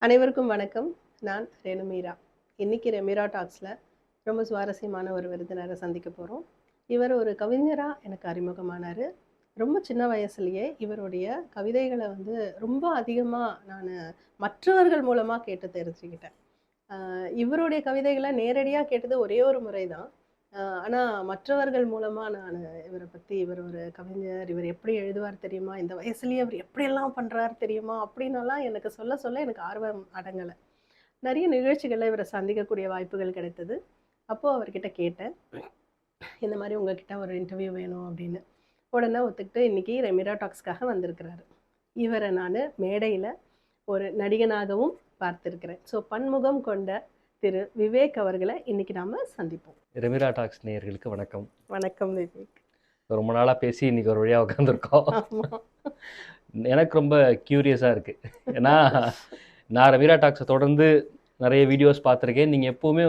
அனைவருக்கும் வணக்கம். நான் ரேணுமீரா. இன்னைக்கு ரெமீரா டாக்ஸில் ரொம்ப சுவாரஸ்யமான ஒரு விருந்தினரை சந்திக்க போகிறோம். இவர் ஒரு கவிஞராக எனக்கு அறிமுகமானார். ரொம்ப சின்ன வயசுலேயே இவருடைய கவிதைகளை ரொம்ப அதிகமாக நான் மற்றவர்கள் மூலமாக கேட்டு தெரிஞ்சுக்கிட்டேன். இவருடைய கவிதைகளை நேரடியாக கேட்டது ஒரே ஒரு முறை தான். ஆனால் மற்றவர்கள் மூலமாக நான் இவரை பற்றி, இவர் ஒரு கவிஞர், இவர் எப்படி எழுதுவார் தெரியுமா, இந்த வயசுலேயே அவர் எப்படியெல்லாம் பண்ணுறாரு தெரியுமா அப்படின்னலாம் எனக்கு சொல்ல சொல்ல எனக்கு ஆர்வம் அடங்கலை. நிறைய நிகழ்ச்சிகளில் இவரை சந்திக்கக்கூடிய வாய்ப்புகள் கிடைத்தது. அப்போது அவர்கிட்ட கேட்டேன், இந்த மாதிரி உங்ககிட்ட ஒரு இன்டர்வியூ வேணும் அப்படின்னு. உடனே ஒத்துக்கிட்டு இன்றைக்கி ரெமீரா டாக்ஸ்க்காக வந்திருக்கிறாரு. இவரை நான் மேடையில் ஒரு நடிகனாகவும் பார்த்துருக்கிறேன். ஸோ பன்முகம் கொண்ட திரு விவேக் அவர்களை இன்னைக்கு நாம சந்திப்போம். ரெமீரா டாக்ஸ் நேயர்களுக்கு வணக்கம். வணக்கம் விவேக். ரொம்ப நாளாக பேசி இன்னைக்கு ஒரு வழியாக உட்காந்துருக்கோம். எனக்கு ரொம்ப க்யூரியஸாக இருக்குது. ஏன்னா நான் ரெமீரா டாக்ஸை தொடர்ந்து நிறைய வீடியோஸ் பார்த்துருக்கேன். நீங்கள் எப்போவுமே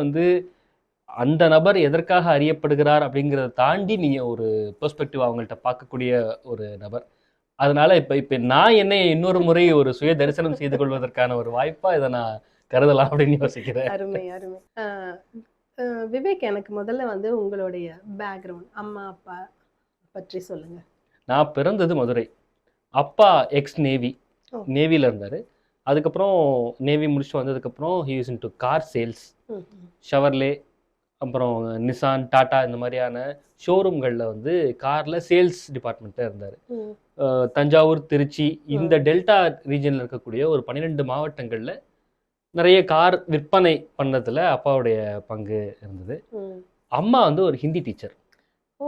அந்த நபர் எதற்காக அறியப்படுகிறார் அப்படிங்கிறத தாண்டி நீங்கள் ஒரு பெர்ஸ்பெக்டிவ் அவங்கள்ட்ட பார்க்கக்கூடிய ஒரு நபர். அதனால் இப்போ நான் என்னை இன்னொரு முறை ஒரு சுய தரிசனம் செய்து கொள்வதற்கான ஒரு வாய்ப்பாக இதை நான் கருதலாம் அப்படின்னு யோசிக்கிறேன். அருமை அருமை. விவேக், எனக்கு முதல்ல உங்களுடைய பேக்ரவுண்ட், அம்மா அப்பா பற்றி சொல்லுங்க. நான் பிறந்தது மதுரை. அப்பா எக்ஸ் நேவியில் இருந்தார். அதுக்கப்புறம் நேவி முடிச்சுட்டு வந்ததுக்கப்புறம் he is into car sales, Chevrolet, அப்புறம் நிசான், டாட்டா இந்த மாதிரியான ஷோரூம்களில் காரில் சேல்ஸ் டிபார்ட்மெண்ட்டில் இருந்தார். தஞ்சாவூர், திருச்சி இந்த டெல்டா ரீஜனில் இருக்கக்கூடிய ஒரு 12 மாவட்டங்களில் நிறைய கார் விற்பனை பண்ணதுல அப்பாவுடைய பங்கு இருந்தது. அம்மா ஒரு ஹிந்தி டீச்சர். ஓ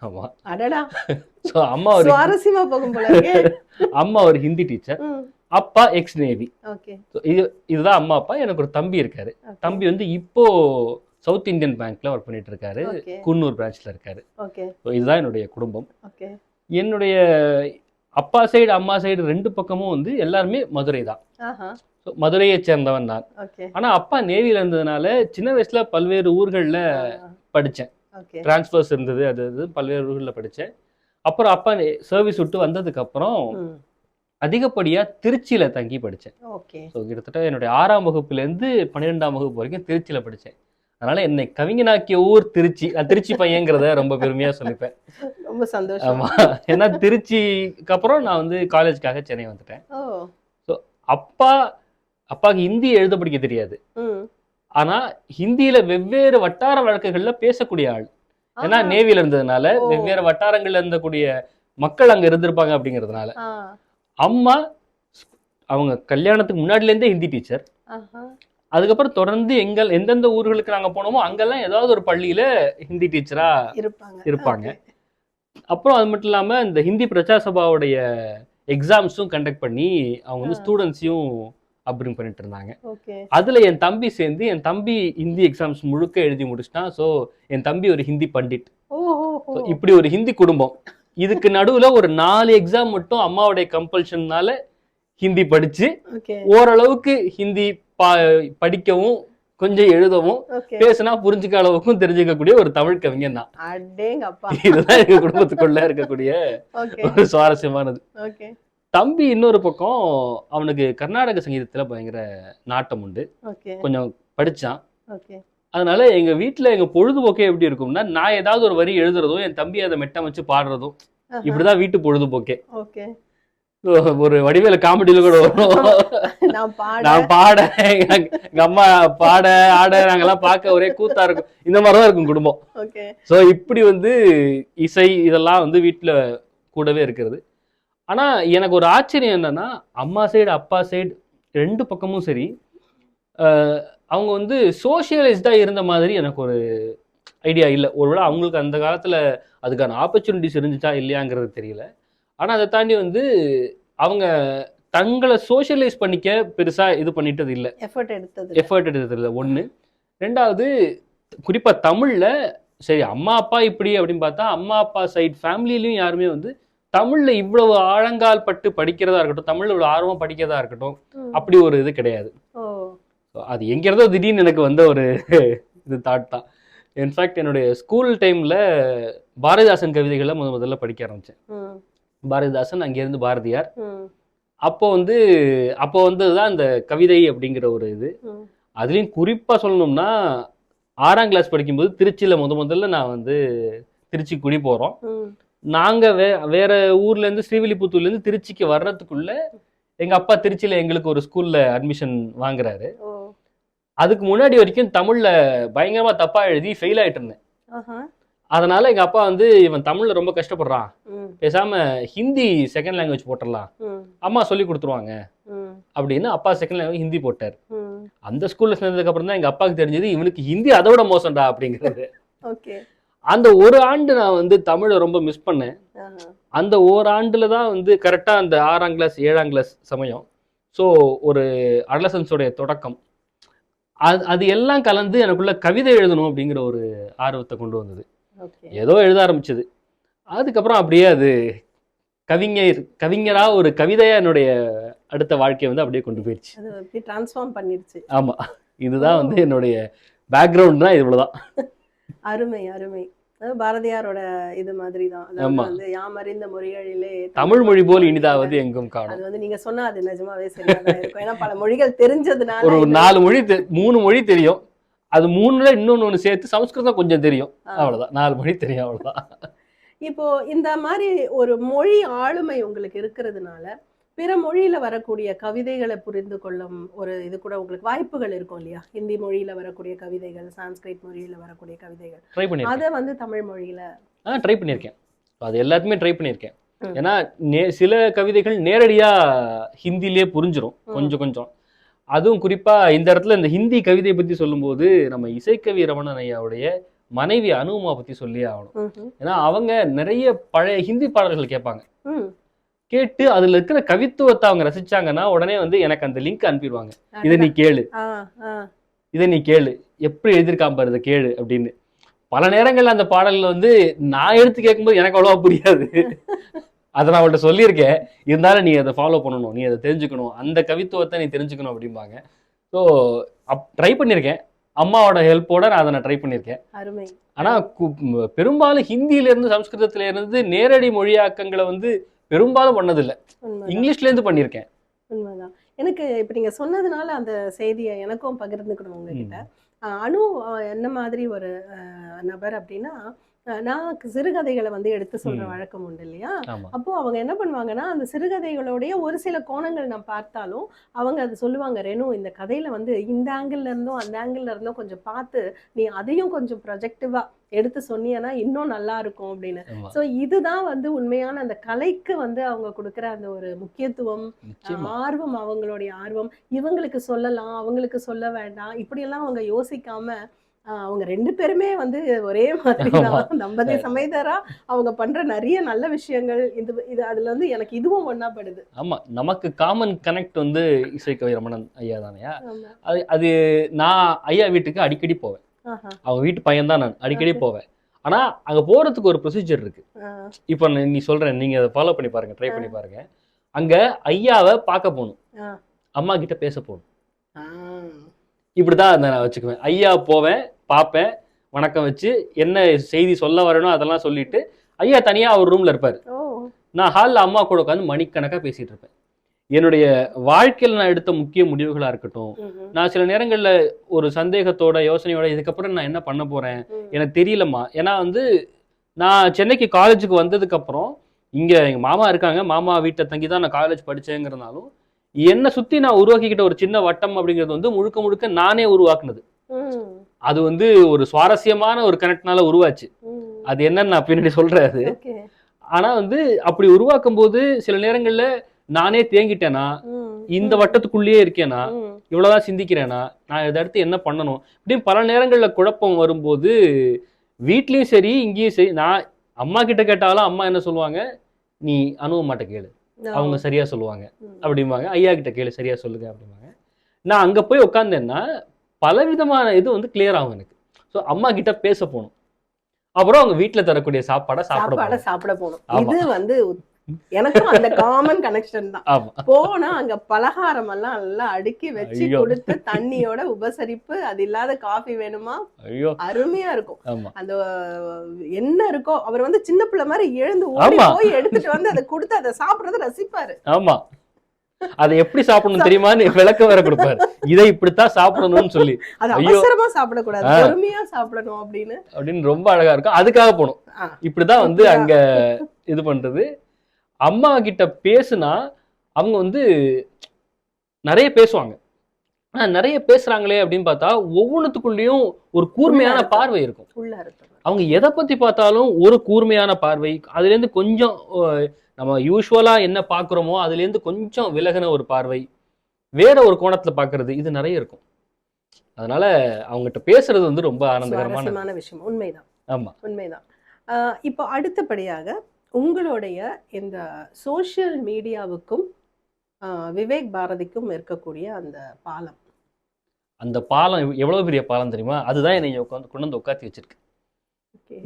ஆமா, அடடா. சோ அம்மா ஒரு சுவாரஸ்யமா போகும் போல இருக்கே. அம்மா ஒரு ஹிந்தி டீச்சர், அப்பா எக்ஸ் நேவி. ஓகே. இதுதான் அம்மா அப்பா. எனக்கு ஒரு தம்பி இருக்காரு. தம்பி இப்போ சவுத் இந்தியன் பேங்க்ல ஒர்க் பண்ணிட்டு இருக்காரு. குன்னூர் பிரான்ச்ல இருக்காரு. ஓகே. இதுதான் என்னுடைய குடும்பம். ஓகே. என்னுடைய அப்பா சைடு அம்மா சைடு ரெண்டு பக்கமும் எல்லாருமே மதுரை தான். மதுரையை சேர்ந்தவன் தான். ஆனா அப்பா நேவியில இருந்ததுனால சின்ன வயசுல பல்வேறு ஊர்கள்ல படித்தேன். டிரான்ஸ்ஃபர்ஸ் இருந்தது, அது பல்வேறு ஊர்களில் படித்தேன். அப்புறம் அப்பா சர்வீஸ் விட்டு வந்ததுக்கு அப்புறம் அதிகப்படியா திருச்சியில தங்கி படித்தேன். ஸோ கிட்டத்தட்ட என்னுடைய 6ஆம் வகுப்புலேருந்து 12ஆம் வகுப்பு வரைக்கும் திருச்சியில படித்தேன். அதனால என்னை கவிஞனாக்கிய ஊர் திருச்சி. திருச்சி பையங்கிறத ரொம்ப பெருமையா சொல்லிப்பேன். ரொம்ப சந்தோஷம். ஆமா, ஏன்னா திருச்சிக்கு அப்புறம் நான் காலேஜுக்காக சென்னை வந்துட்டேன். ஸோ அப்பாவுக்கு ஹிந்தி எழுத படிக்க தெரியாது. ஆனா ஹிந்தியில வெவ்வேறு வட்டார வழக்குகள்ல பேசக்கூடிய ஆள். ஏன்னா நேவியில இருந்ததுனால வெவ்வேறு வட்டாரங்கள்ல இருந்தக்கூடிய மக்கள் அங்க இருந்திருப்பாங்க அப்படிங்கிறதுனால. அம்மா அவங்க கல்யாணத்துக்கு முன்னாடில இருந்தே ஹிந்தி டீச்சர். அதுக்கப்புறம் தொடர்ந்து எந்தெந்த ஊர்களுக்கு நாங்க போனோமோ அங்கெல்லாம் ஏதாவது ஒரு பள்ளியில ஹிந்தி டீச்சரா இருப்பாங்க. அப்புறம் அது மட்டும் இல்லாம இந்த ஹிந்தி பிரச்சார சபாவுடைய எக்ஸாம்ஸும் கண்டக்ட் பண்ணி அவங்க ஸ்டூடெண்ட்ஸையும் அப்ரிங் பண்ணிட்டு இருந்தாங்க. அதுல என் தம்பி சேர்ந்து என் தம்பி ஹிந்தி எக்ஸாம்ஸ் முழுக்க எழுதி முடிச்சிட்டான். ஸோ என் தம்பி ஒரு ஹிந்தி பண்டிட். இப்படி ஒரு ஹிந்தி குடும்பம். இதுக்கு நடுவுல ஒரு 4 எக்ஸாம் மட்டும் அம்மாவுடைய கம்பல்ஷன்னால ஹிந்தி படிச்சு ஓரளவுக்கு ஹிந்தி படிக்கவும் கொஞ்சம் எழுதவும் பேசினா புரிஞ்சுக்க அளவுக்கும் தெரிஞ்சுக்கக்கூடிய ஒரு தமிழ் கவிஞன் தான். இதுதான் எங்க குடும்பத்துக்குள்ள இருக்கக்கூடிய ஒரு சுவாரஸ்யமானது. தம்பி இன்னொரு பக்கம் அவனுக்கு கர்நாடக சங்கீதத்துல பயங்கர நாட்டம் உண்டு. கொஞ்சம் படிச்சான். அதனால எங்க வீட்டுல எங்க பொழுதுபோக்கே எப்படி இருக்கும்னா, நான் ஏதாவது ஒரு வரி எழுதுறதும் என் தம்பி அதை மெட்டமைச்சு பாடுறதும், இப்படிதான் வீட்டு பொழுதுபோக்கே. ஒரு வடிவேல காமெடியில கூட வரும், நான் பாட, எங்க அம்மா பாட ஆட, நாங்கெல்லாம் பார்க்க ஒரே கூத்தா இருக்கும். இந்த மாதிரிதான் இருக்கும் குடும்பம். சோ இப்படி இசை இதெல்லாம் வீட்டுல கூடவே இருக்கிறது. ஆனா எனக்கு ஒரு ஆச்சரியம் என்னன்னா, அம்மா சைடு அப்பா சைடு ரெண்டு பக்கமும் சரி, அவங்க சோசியலைஸ்டா இருந்த மாதிரி எனக்கு ஒரு ஐடியா இல்லை. ஒருவேளை அவங்களுக்கு அந்த காலத்துல அதுக்கான ஆப்பர்ச்சுனிட்டிஸ் இருந்துச்சா இல்லையாங்கிறது தெரியல. ஆனா அதை தாண்டி அவங்க தங்களை சோசியலைஸ் பண்ணிக்க பெருசா இது பண்ணிட்டது இல்லை, எஃபர்ட் எடுத்தது இல்லை. ஒண்ணு. ரெண்டாவது, குறிப்பா தமிழ்ல சரி அம்மா அப்பா இப்படி அப்படின்னு பார்த்தா, அம்மா அப்பா சைட் ஃபேமிலிலையும் யாருமே தமிழ்ல இவ்வளவு ஆழங்கால் பட்டு படிக்கிறதா இருக்கட்டும், தமிழ்ல இவ்வளவு ஆர்வமா படிக்கிறதா இருக்கட்டும், அப்படி ஒரு இது கிடையாது. அது எங்கிறதோ திடீர்னு எனக்கு ஒரு இது தாட் தான். இன்ஃபேக்ட் என்னுடைய ஸ்கூல் டைம்ல பாரதிதாசன் கவிதைகளை முதல்ல படிக்க ஆரம்பிச்சேன். பாரதிதாசன், அங்கிருந்து பாரதியார், அப்போ வந்து தான் இந்த கவிதை அப்படிங்கிற ஒரு இது. அதுலயும் குறிப்பா சொல்லணும்னா 6ஆம் கிளாஸ் படிக்கும்போது திருச்சியில முதல்ல நான் வந்து திருச்சி குடி போறோம். நாங்க வேற ஊர்ல இருந்து ஸ்ரீவில்லிபுத்தூர்ல இருந்து திருச்சிக்கு வர்றதுக்குள்ள எங்க அப்பா திருச்சியில எங்களுக்கு ஒரு ஸ்கூல்ல அட்மிஷன் வாங்குறாரு. அதுக்கு முன்னாடி வரைக்கும் தமிழ்ல பயங்கரமா தப்பா எழுதி ஃபெயில் ஆயிட்டு இருந்தேன். அதனால எங்க அப்பா வந்து இவன் தமிழ்ல ரொம்ப கஷ்டப்படுறான், பேசாம ஹிந்தி செகண்ட் லாங்குவேஜ் போட்டுடலாம், அம்மா சொல்லி கொடுத்துருவாங்க அப்படின்னு அப்பா செகண்ட் லாங்குவேஜ் ஹிந்தி போட்டார். அந்த ஸ்கூல்ல சேர்ந்ததுக்கு அப்புறம் தான் எங்க அப்பாவுக்கு தெரிஞ்சது இவனுக்கு ஹிந்தி அதை விட மோசம்டா அப்படிங்கிறது. அந்த ஒரு ஆண்டு நான் வந்து தமிழை ரொம்ப மிஸ் பண்ணேன். அந்த ஓராண்டுல தான் வந்து கரெக்டா அந்த 6ஆம் கிளாஸ் 7ஆம் கிளாஸ் சமயம். ஸோ ஒரு அடலசன்ஸோடைய தொடக்கம். அது எல்லாம் கலந்து எனக்குள்ள கவிதை எழுதணும் அப்படிங்கிற ஒரு ஆர்வத்தை கொண்டு வந்தது. ஏதோ எழுத ஆரம்பிச்சது. அதுக்கப்புறம் அப்படியே அது கவிஞரா ஒரு கவிதையா என்னுடைய அடுத்த வாழ்க்கையை வந்து அப்படியே கொண்டு போயிடுச்சு. டிரான்ஸ்ஃபார்ம் பண்ணிடுச்சு. ஆமா, இதுதான் வந்து என்னுடைய பேக்ரவுண்ட் தான். இவ்வளவுதான். அருமை அருமை. பாரதியாரோட இது மாதிரி தான். வந்து யாமறிந்த மொழிகளிலே தமிழ் மொழி போல் இனிதாவது எங்கும் காணும். அது வந்து நீங்க சொன்னா அது நிஜமாவே சரியா தான் இருக்கும். ஏன்னா பல மொழிகள் தெரிஞ்சதுனால ஒரு 4 மொழி 3 மொழி தெரியும். அது 3ல இன்னொன்னு சேர்த்து சமஸ்கிருதம் கொஞ்சம் தெரியும். அவ்வளவுதான், 4 மொழி தெரியும், அவ்வளவுதான். இப்போ இந்த மாதிரி ஒரு மொழி ஆளுமை உங்களுக்கு இருக்கிறதுனால பிற மொழியில வரக்கூடிய கவிதைகளை புரிந்து கொள்ளும் ஒரு இது கூட உங்களுக்கு வாய்ப்புகள் இருக்கும் இல்லையா? ஹிந்தி மொழியில வரக்கூடிய கவிதைகள், சான்ஸ்கிரிட் மொழியில வரக்கூடிய கவிதைகள், ட்ரை பண்ணிருக்கேன். அதை வந்து தமிழ் மொழியில ட்ரை பண்ணியிருக்கேன். அது எல்லாத்தையுமே ட்ரை பண்ணியிருக்கேன். ஏன்னா சில கவிதைகள் நேரடியா ஹிந்திலேயே புரிஞ்சிடும் கொஞ்சம் கொஞ்சம். அதுவும் குறிப்பா இந்த இடத்துல இந்த ஹிந்தி கவிதையை பத்தி சொல்லும்போது நம்ம இசைக்கவி ரமணன் ஐயாவுடைய மனைவி அனுமா பத்தி சொல்லி ஆகணும். ஏன்னா அவங்க நிறைய பழைய ஹிந்தி பாடல்கள் கேட்பாங்க. கேட்டு அதுல இருக்கிற கவித்துவத்தை அவங்க ரசிச்சாங்கன்னா உடனே வந்து எனக்கு அந்த லிங்க் அனுப்பிடுவாங்க. இதை நீ கேளு, எப்படி எழுதியிருக்கான் பாரு, இதை கேளு அப்படின்னு. பல நேரங்கள்ல அந்த பாடல்கள் வந்து நான் எடுத்து கேட்கும்போது எனக்கு அவ்வளவா புரியாது. அதை நான் அவள்கிட்ட சொல்லியிருக்கேன். இருந்தாலும் நீ அதை ஃபாலோ பண்ணணும், நீ அதை தெரிஞ்சுக்கணும், அந்த கவித்துவத்தை நீ தெரிஞ்சுக்கணும் அப்படிம்பாங்க. ஸோ ட்ரை பண்ணியிருக்கேன். அம்மாவோட ஹெல்ப்போட நான் ட்ரை பண்ணியிருக்கேன். ஆனா பெரும்பாலும் ஹிந்தியில இருந்து சமஸ்கிருதத்துல இருந்து நேரடி மொழியாக்கங்களை வந்து பெரும்பாலும் பண்ணதில்லை. இங்கிலீஷ்ல இருந்து பண்ணியிருக்கேன். உண்மைதான். எனக்கு இப்ப நீங்க சொன்னதுனால அந்த செய்தியை எனக்கும் பகிர்ந்துக்கணும் உங்ககிட்ட. அனு என்ன மாதிரி ஒரு நபர் அப்படின்னா, நான் சிறுகதைகளை வந்து எடுத்து சொல்ற வழக்கம் உண்டு இல்லையா? அப்போ அவங்க என்ன பண்ணுவாங்கன்னா, அந்த சிறுகதைகளுடைய ஒரு சில கோணங்கள் நான் பார்த்தாலும் அவங்க அது சொல்லுவாங்க, ரேணு இந்த கதையில வந்து இந்த ஆங்கிள் இருந்தும் அந்த ஆங்கிள் இருந்தும் கொஞ்சம் பார்த்து நீ அதையும் கொஞ்சம் ப்ரொஜெக்டிவா எடுத்து சொன்னீங்கன்னா இன்னும் நல்லா இருக்கும் அப்படின்னு. ஸோ இதுதான் வந்து உண்மையான அந்த கலைக்கு வந்து அவங்க கொடுக்குற அந்த ஒரு முக்கியத்துவம், ஆர்வம், அவங்களுடைய ஆர்வம். இவங்களுக்கு சொல்லலாம், அவங்களுக்கு சொல்ல வேண்டாம், இப்படியெல்லாம் அவங்க யோசிக்காம அவங்க 2 பேருமே வந்து ஒரே மாதிரி தான் தம்பதி சமேதரா அவங்க பண்ற நிறைய நல்ல விஷயங்கள் இது அதுல வந்து எனக்கு இதுவும் ஒண்ணா படுது. ஆமா, நமக்கு காமன் கனெக்ட் வந்து இசைக்கவி ரமணன் ஐயா தானையா. அது நான் ஐயா வீட்டுக்கு அடிக்கடி போவேன். அவங்க வீட்டு பையன் தான் நான், அடிக்கடி போவேன். ஆனா அங்க போறதுக்கு ஒரு ப்ரொசீஜர் இருக்கு. இப்ப நீ சொல்றேன், நீங்க அதை ஃபாலோ பண்ணி பாருங்க, ட்ரை பண்ணி பாருங்க. அங்க ஐயாவை பார்க்க போகணும், அம்மா கிட்ட பேச போகணும். இப்படிதான் நான் வச்சுக்குவேன். ஐயா போவேன், பார்ப்பேன், வணக்கம் வச்சு என்ன செய்தி சொல்ல வரணும் அதெல்லாம் சொல்லிட்டு ஐயா தனியா அவர் ரூம்ல இருப்பாரு. நான் ஹாலில் அம்மா கூட உட்காந்து மணிக்கணக்கா பேசிட்டு இருப்பேன். என்னுடைய வாழ்க்கையில் நான் எடுத்த முக்கிய முடிவுகளா இருக்கட்டும், நான் சில நேரங்கள்ல ஒரு சந்தேகத்தோட யோசனையோட இதுக்கப்புறம் நான் என்ன பண்ண போறேன் எனக்கு தெரியலம்மா. ஏன்னா வந்து நான் சென்னைக்கு காலேஜுக்கு வந்ததுக்கு அப்புறம் இங்க எங்க மாமா இருக்காங்க, மாமா வீட்டை தங்கி தான் நான் காலேஜ் படிச்சேங்கிறதுனாலும் என்னை சுத்தி நான் உருவாக்கிக்கிட்ட ஒரு சின்ன வட்டம் அப்படிங்கிறது வந்து முழுக்க முழுக்க நானே உருவாக்குனது. அது வந்து ஒரு சுவாரஸ்யமான ஒரு கனெக்ட்னால உருவாச்சு. அது என்னன்னு நான் பின்னாடி சொல்றாரு. ஆனா வந்து அப்படி உருவாக்கும் போது சில நேரங்கள்ல நானே தேங்கிட்டேனா, இந்த வட்டத்துக்குள்ளேயே இருக்கேனா, இவ்வளவுதான் சிந்திக்கிறேனா, நான் இதை அடுத்து என்ன பண்ணணும் இப்படின்னு பல நேரங்கள்ல குழப்பம் வரும்போது வீட்லயும் சரி இங்கேயும் சரி, நான் அம்மா கிட்ட கேட்டாலும் அம்மா என்ன சொல்லுவாங்க, நீ அனுபவமாட்ட கேளு, அவங்க சரியா சொல்லுவாங்க அப்படிம்பாங்க. ஐயா கிட்ட கேளு, சரியா சொல்லுங்க அப்படிம்பாங்க. நான் அங்க போய் உட்காந்தேன்னா பலவிதமான இது வந்து கிளியர் ஆகும் எனக்கு. ஸோ அம்மா கிட்ட பேச போகணும், அப்புறம் அவங்க வீட்டுல தரக்கூடிய சாப்பாடை சாப்பிட போகணும். இது வந்து எனக்கும் அந்த காமன் கனெக்ஷன் தான். போனா அங்க பலகாரம் எல்லாம் நல்லா அடுக்கி வச்சு கொடுத்து தண்ணியோட உபசரிப்பு, அது இல்லாத காஃபி வேணுமா, அருமையா இருக்கும். அந்த என்ன இருக்கோ அவர் வந்து சின்ன பிள்ளை மாதிரி எழுந்து ஓடி போய் எடுத்துட்டு வந்து அதை கொடுத்து அதை சாப்பிடுறத ரசிப்பாரு. ஆமா, அதை எப்படி சாப்பிடணும் தெரியுமான்னு விளக்கம் வேற கொடுப்பாரு. இதை இப்படித்தான் சாப்பிடணும்னு சொல்லி. அது ஐயோ அவசரமா சாப்பிடக்கூடாது, பொறுமையா சாப்பிடணும் அப்படின்னு ரொம்ப அழகா இருக்கும். அதுக்காக போகணும். இப்படிதான் வந்து அங்க இது பண்றது. அம்மா கிட்ட பேசுனா அவங்க வந்து நிறைய பேசுவாங்க. ஆனா நிறைய பேசுறாங்களே அப்படின்னு பார்த்தா ஒவ்வொன்றுத்துக்குள்ளேயும் ஒரு கூர்மையான பார்வை இருக்கும். அவங்க எதை பத்தி பார்த்தாலும் ஒரு கூர்மையான பார்வை. அதுல இருந்து கொஞ்சம் நம்ம யூஸ்வலா என்ன பாக்குறோமோ அதுல இருந்து கொஞ்சம் விலகின ஒரு பார்வை, வேற ஒரு கோணத்துல பாக்குறது, இது நிறைய இருக்கும். அதனால அவங்ககிட்ட பேசுறது வந்து ரொம்ப ஆனந்தகரமான விஷயம். உண்மைதான். ஆமா, உண்மைதான். இப்போ அடுத்தபடியாக உங்களுடைய இந்த சோசியல் மீடியாவுக்கும் விவேக் பாரதிக்கும் இருக்கக்கூடிய அந்த பாலம், அந்த பாலம் எவ்வளவு பெரிய பாலம் தெரியுமா? அதுதான் என்னை கொண்டு வந்து உட்காத்தி வச்சிருக்கு.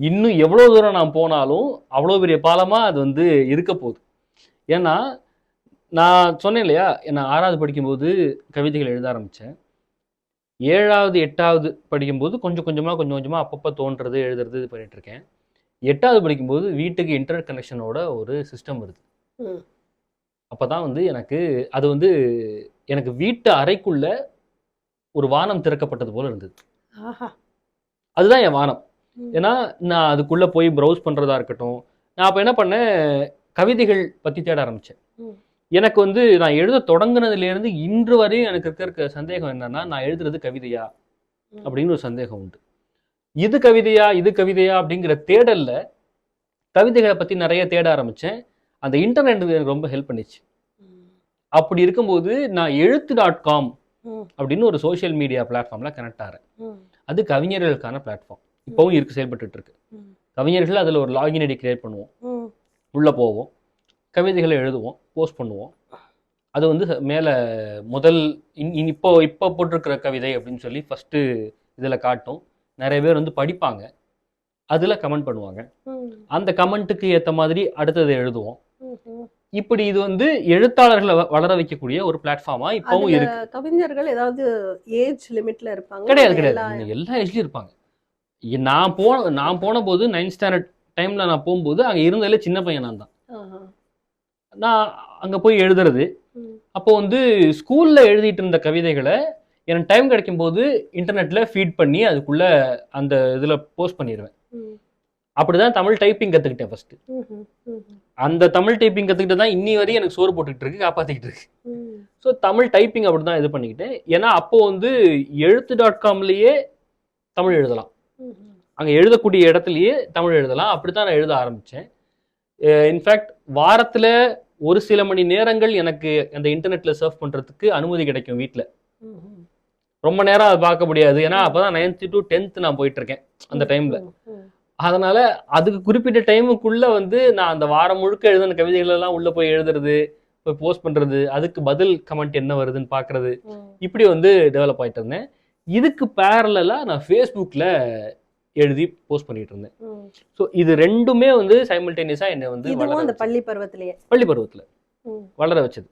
இன்னும் எவ்வளவு தூரம் நான் போனாலும் அவ்வளவு பெரிய பாலமா அது வந்து இருக்க போகுது. ஏன்னா நான் சொன்னேன் இல்லையா, நான் 6வது படிக்கும்போது கவிதைகள் எழுத ஆரம்பிச்சேன். 7வது 8வது படிக்கும்போது கொஞ்சம் கொஞ்சமா அப்பப்போ தோன்றது எழுதுறது இது பண்ணிட்டு இருக்கேன். 8வது படிக்கும்போது வீட்டுக்கு இன்டர்நெட் கனெக்ஷனோட ஒரு சிஸ்டம் வருது. அப்பதான் வந்து அது வந்து எனக்கு வீட்டு அறைக்குள்ள ஒரு வானம் திறக்கப்பட்டது போல இருந்தது. அதுதான் என் வானம். ஏன்னா நான் அதுக்குள்ள போய் ப்ரௌஸ் பண்றதா இருக்கட்டும், நான் அப்ப என்ன பண்ணேன், கவிதைகள் பத்தி தேட ஆரம்பிச்சேன். எனக்கு வந்து நான் எழுத தொடங்குனதுல இருந்து இன்று வரையும் எனக்கு இருக்க சந்தேகம் என்னன்னா, நான் எழுதுறது கவிதையா அப்படின்னு ஒரு சந்தேகம் உண்டு. இது கவிதையா அப்படிங்கிற தேடல்ல கவிதைகளை பத்தி நிறைய தேட ஆரம்பிச்சேன். அந்த இன்டர்நெட் எனக்கு ரொம்ப ஹெல்ப் பண்ணிச்சு. அப்படி இருக்கும்போது நான் எழுத்து.com அப்படின்னு ஒரு சோசியல் மீடியா பிளாட்ஃபார்ம்ல கனெக்ட் ஆகிறேன். அது கவிஞர்களுக்கான பிளாட்ஃபார்ம். இப்பவும் செயல்பட்டு இருக்கு. கவிஞர்கள் அதுல ஒரு லாகின் ஐடி கிரியேட் பண்ணுவோம், உள்ள போவோம், கவிதைகளை எழுதுவோம், போஸ்ட் பண்ணுவோம். அது வந்து மேல முதல் இப்போ போட்டிருக்கிற கவிதை அப்படின்னு சொல்லி ஃபர்ஸ்ட் இதுல காட்டும். நிறைய பேர் வந்து படிப்பாங்க, அதுல கமெண்ட் பண்ணுவாங்க. அந்த கமெண்ட்டுக்கு ஏத்த மாதிரி அடுத்தது எழுதுவோம். இப்படி இது வந்து எழுத்தாளர்களை வளர வைக்கக்கூடிய ஒரு பிளாட்ஃபார்மா இப்பவும் இருக்கு. கவிஞர்கள் ஏதாவது ஏஜ் லிமிட்ல இருப்பாங்க? கிடையாது. எல்லா ஏஜ்லயும் இருப்பாங்க. நான் போன போது 9th ஸ்டாண்டர்ட் டைம்ல நான் போகும்போது அங்க இருந்ததுல சின்ன பையன் நான் தான். நான் அங்க போய் எழுதுறது. அப்போ வந்து ஸ்கூல்ல எழுதிட்டு இருந்த கவிதைகளை எனக்கு டைம் கிடைக்கும் போது இன்டர்நெட்ல ஃபீட் பண்ணி அதுக்குள்ள அந்த இதுல போஸ்ட் பண்ணிடுவேன். அப்படிதான் தமிழ் டைப்பிங் கத்துக்கிட்டேன் ஃபர்ஸ்ட். அந்த தமிழ் டைப்பிங் கத்துக்கிட்டு தான் இன்னி வரையும் எனக்கு சோறு போட்டுக்கிட்டு இருக்கு, காப்பாத்திக்கிட்டு இருக்கு. ஸோ தமிழ் டைப்பிங் அப்படிதான் இது பண்ணிக்கிட்டேன். ஏன்னா அப்போ வந்து எழுத்து.comலயே தமிழ் எழுதலாம், அங்க எழுதக்கூடிய இடத்துலயே தமிழ் எழுதலாம். அப்படித்தான் நான் எழுத ஆரம்பிச்சேன். இன்ஃபேக்ட் வாரத்துல ஒரு சில மணி நேரங்கள் எனக்கு அந்த இன்டர்நெட்ல சர்ஃப் பண்றதுக்கு அனுமதி கிடைக்கும் வீட்டுல. ரொம்ப நேரம் அதை பார்க்க முடியாது, ஏன்னா அப்பதான் 9th to 10th நான் போயிட்டு இருக்கேன் அந்த டைம்ல. அதனால அதுக்கு குறிப்பிட்ட டைமுக்குள்ள வந்து நான் அந்த வாரம் முழுக்க எழுதின கவிதைகள் எல்லாம் உள்ள போய் எழுதுறது, போய் போஸ்ட் பண்றது, அதுக்கு பதில் கமெண்ட் என்ன வருதுன்னு பாக்குறது, இப்படி வந்து டெவலப் ஆயிட்டு இருந்தேன். இதுக்கு பேரலா நான் ஃபேஸ்புக்ல எழுதி போஸ்ட் பண்ணிட்டு இருந்தேன். ஸோ இது ரெண்டுமே வந்து சைமல்டேனியஸா என்னை வந்து பள்ளி பருவத்துல வளர வச்சது.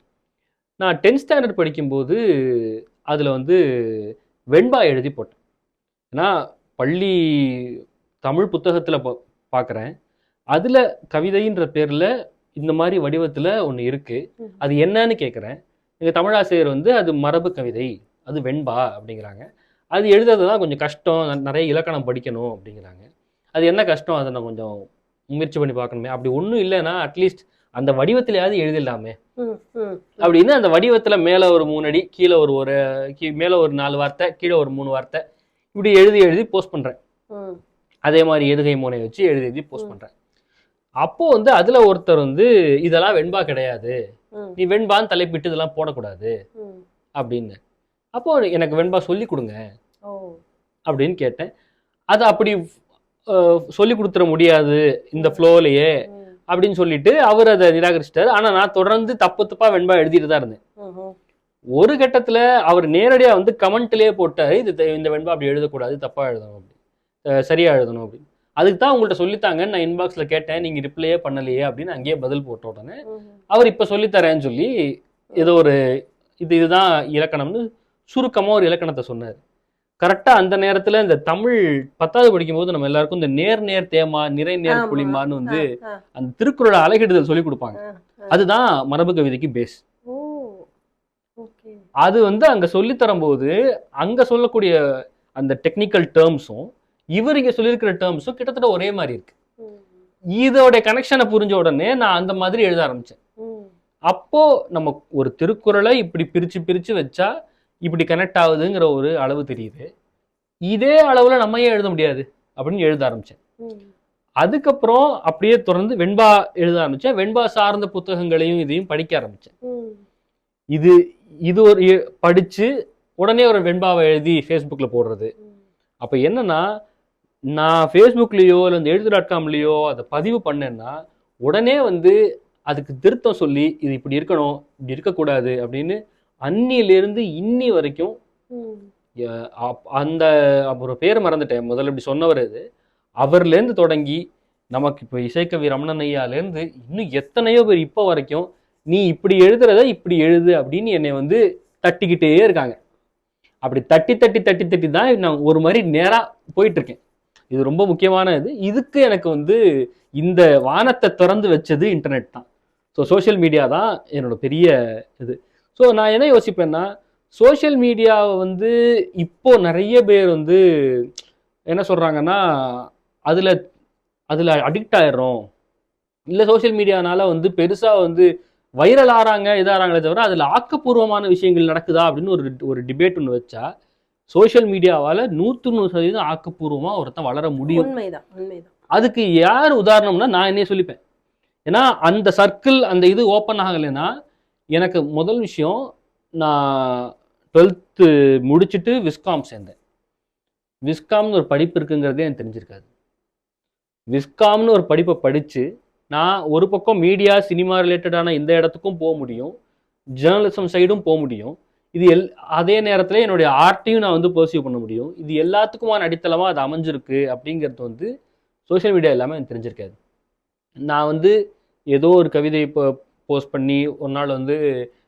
நான் 10th ஸ்டாண்டர்ட் படிக்கும்போது அதுல வந்து வெண்பா எழுதி போட்டேன். ஏன்னா பள்ளி தமிழ் புத்தகத்துல பாக்குறேன், அதுல கவிதைன்ற பேர்ல இந்த மாதிரி வடிவத்துல ஒண்ணு இருக்கு, அது என்னன்னு கேக்குறேன். எங்க தமிழாசிரியர் வந்து அது மரபு கவிதை, அது வெண்பா அப்படிங்கிறாங்க. அது எழுதுறதுதான் கொஞ்சம் கஷ்டம், நிறைய இலக்கணம் படிக்கணும் அப்படிங்கிறாங்க. அது என்ன கஷ்டம், அதை நான் கொஞ்சம் முயற்சி பண்ணி பார்க்கணுமே. அப்படி ஒன்றும் இல்லைன்னா அட்லீஸ்ட் அந்த வடிவத்திலேயாவது எழுதிடலாமே அப்படின்னு அந்த வடிவத்துல மேல ஒரு 3 அடி, கீழே மேல ஒரு 4 வார்த்தை, கீழே ஒரு 3 வார்த்தை, இப்படி எழுதி போஸ்ட் பண்றேன். அதே மாதிரி எதுகை மோனை வச்சு எழுதி போஸ்ட் பண்றேன். அப்போ வந்து அதுல ஒருத்தர் வந்து இதெல்லாம் வெண்பா கிடையாது, நீ வெண்பான்னு தலைப்பிட்டு இதெல்லாம் போடக்கூடாது அப்படின்னு. அப்போ எனக்கு வெண்பா சொல்லி கொடுங்க அப்படின்னு கேட்டேன். அது அப்படி சொல்லி கொடுத்துட முடியாது இந்த ஃப்ளோலையே அப்படின்னு சொல்லிட்டு அவர் அதை நிராகரிச்சிட்டாரு. ஆனா நான் தொடர்ந்து தப்பா வெண்பா எழுதிட்டு தான் இருந்தேன். ஒரு கட்டத்துல அவர் நேரடியா வந்து கமெண்ட்லயே போட்டாரு, இந்த வெண்பா அப்படி எழுதக்கூடாது, தப்பா எழுதணும், அப்படி சரியா எழுதணும் அப்படின்னு. அதுக்கு தான் உங்கள்கிட்ட சொல்லித்தாங்கன்னு நான் இன்பாக்ஸ்ல கேட்டேன், நீங்க ரிப்ளையே பண்ணலையே அப்படின்னு அங்கேயே பதில் போட்ட உடனே அவர் இப்ப சொல்லித்தரேன்னு சொல்லி ஏதோ ஒரு இதுதான் இலக்கணம்னு சுருக்கமா ஒரு இலக்கணத்தை சொன்னார். கரெக்டா அந்த நேரத்துல இந்த தமிழ் 10வது படிக்கும் போது நம்ம எல்லாருக்கும் இந்த நேர் தேமா நிறை நேர் புளிமான்னு வந்து அந்த திருக்குறளோட அழகிடுதல் சொல்லி கொடுப்பாங்க. அதுதான் மரபு கவிதைக்கு பேஸ். அது வந்து அங்க சொல்லி தரும்போது அங்க சொல்லக்கூடிய அந்த டெக்னிக்கல் டேர்ம்ஸும் இவர் இங்க சொல்லியிருக்கிற டேர்ம்ஸும் கிட்டத்தட்ட ஒரே மாதிரி இருக்கு. இதோட கனெக்ஷனை புரிஞ்ச உடனே நான் அந்த மாதிரி எழுத ஆரம்பிச்சேன். அப்போ நம்ம ஒரு திருக்குறளை இப்படி பிரிச்சு பிரிச்சு வச்சா இப்படி கனெக்ட் ஆகுதுங்கிற ஒரு அளவு தெரியுது. இதே அளவுல நம்ம ஏன் எழுத முடியாது அப்படின்னு எழுத ஆரம்பிச்சேன். அதுக்கப்புறம் அப்படியே தொடர்ந்து வெண்பா எழுத ஆரம்பிச்சேன். வெண்பா சார்ந்த புத்தகங்களையும் இதையும் படிக்க ஆரம்பிச்சேன். இது ஒரு படிச்சு உடனே ஒரு வெண்பாவை எழுதி ஃபேஸ்புக்ல போடுறது. அப்ப என்னன்னா, நான் ஃபேஸ்புக்லயோ இல்லை இந்த எழுத்து.comலயோ அதை பதிவு பண்ணேன்னா உடனே வந்து அதுக்கு திருத்தம் சொல்லி இது இப்படி இருக்கணும், இப்படி இருக்கக்கூடாது அப்படின்னு அன்னியிலிருந்து இன்னி வரைக்கும் அந்த ஒரு பேரை மறந்துட்டேன், முதல்ல இப்படி சொன்னவர் இது, அவர்லேருந்து தொடங்கி நமக்கு இப்போ இசைக்கவி ரமணன் ஐயாலேருந்து இன்னும் எத்தனையோ பேர் இப்போ வரைக்கும் நீ இப்படி எழுதுறத இப்படி எழுது அப்படின்னு என்னை வந்து தட்டிக்கிட்டே இருக்காங்க. அப்படி தட்டி தட்டி தட்டி தட்டி தான் நான் ஒரு மாதிரி நேராக போயிட்டு இருக்கேன். இது ரொம்ப முக்கியமான இது. இதுக்கு எனக்கு வந்து இந்த வானத்தை திறந்து வச்சது இன்டர்நெட் தான். ஸோ சோஷியல் மீடியா தான் என்னோட பெரிய இது. ஸோ நான் என்ன யோசிப்பேன்னா, சோஷியல் மீடியாவை வந்து இப்போ நிறைய பேர் வந்து என்ன சொல்கிறாங்கன்னா, அதில் அடிக்ட் ஆயிடுறோம், இல்லை சோஷியல் மீடியானால வந்து பெருசாக வந்து வைரல் ஆறாங்க இதாகிறாங்களே தவிர அதில் ஆக்கப்பூர்வமான விஷயங்கள் நடக்குதா அப்படின்னு ஒரு டிபேட் ஒன்று வச்சா, சோஷியல் மீடியாவால் 100% ஆக்கப்பூர்வமாக ஒருத்தன் வளர முடியும். உண்மைதான். அதுக்கு யார் உதாரணம்னா நான் என்னையே சொல்லிப்பேன். ஏன்னா அந்த சர்க்கிள் அந்த இது ஓப்பன் ஆகலைன்னா, எனக்கு முதல் விஷயம், நான் 12th முடிச்சுட்டு விஸ்காம் சேர்ந்தேன். விஸ்காம்னு ஒரு படிப்பு இருக்குங்கிறதே எனக்கு தெரிஞ்சிருக்காது. விஸ்காம்னு ஒரு படிப்பை படித்து நான் ஒரு பக்கம் மீடியா சினிமா ரிலேட்டடான இந்த இடத்துக்கும் போக முடியும், ஜேர்னலிசம் சைடும் போக முடியும், இது அதே நேரத்தில் என்னுடைய ஆர்ட்டையும் நான் வந்து பர்சீவ் பண்ண முடியும். இது எல்லாத்துக்குமான அடித்தளமாக அது அமைஞ்சிருக்கு அப்படிங்கிறது வந்து சோஷியல் மீடியா எல்லாமே எனக்கு தெரிஞ்சிருக்காது. நான் வந்து ஏதோ ஒரு கவிதை இப்போ போஸ்ட் பண்ணி ஒரு நாள் வந்து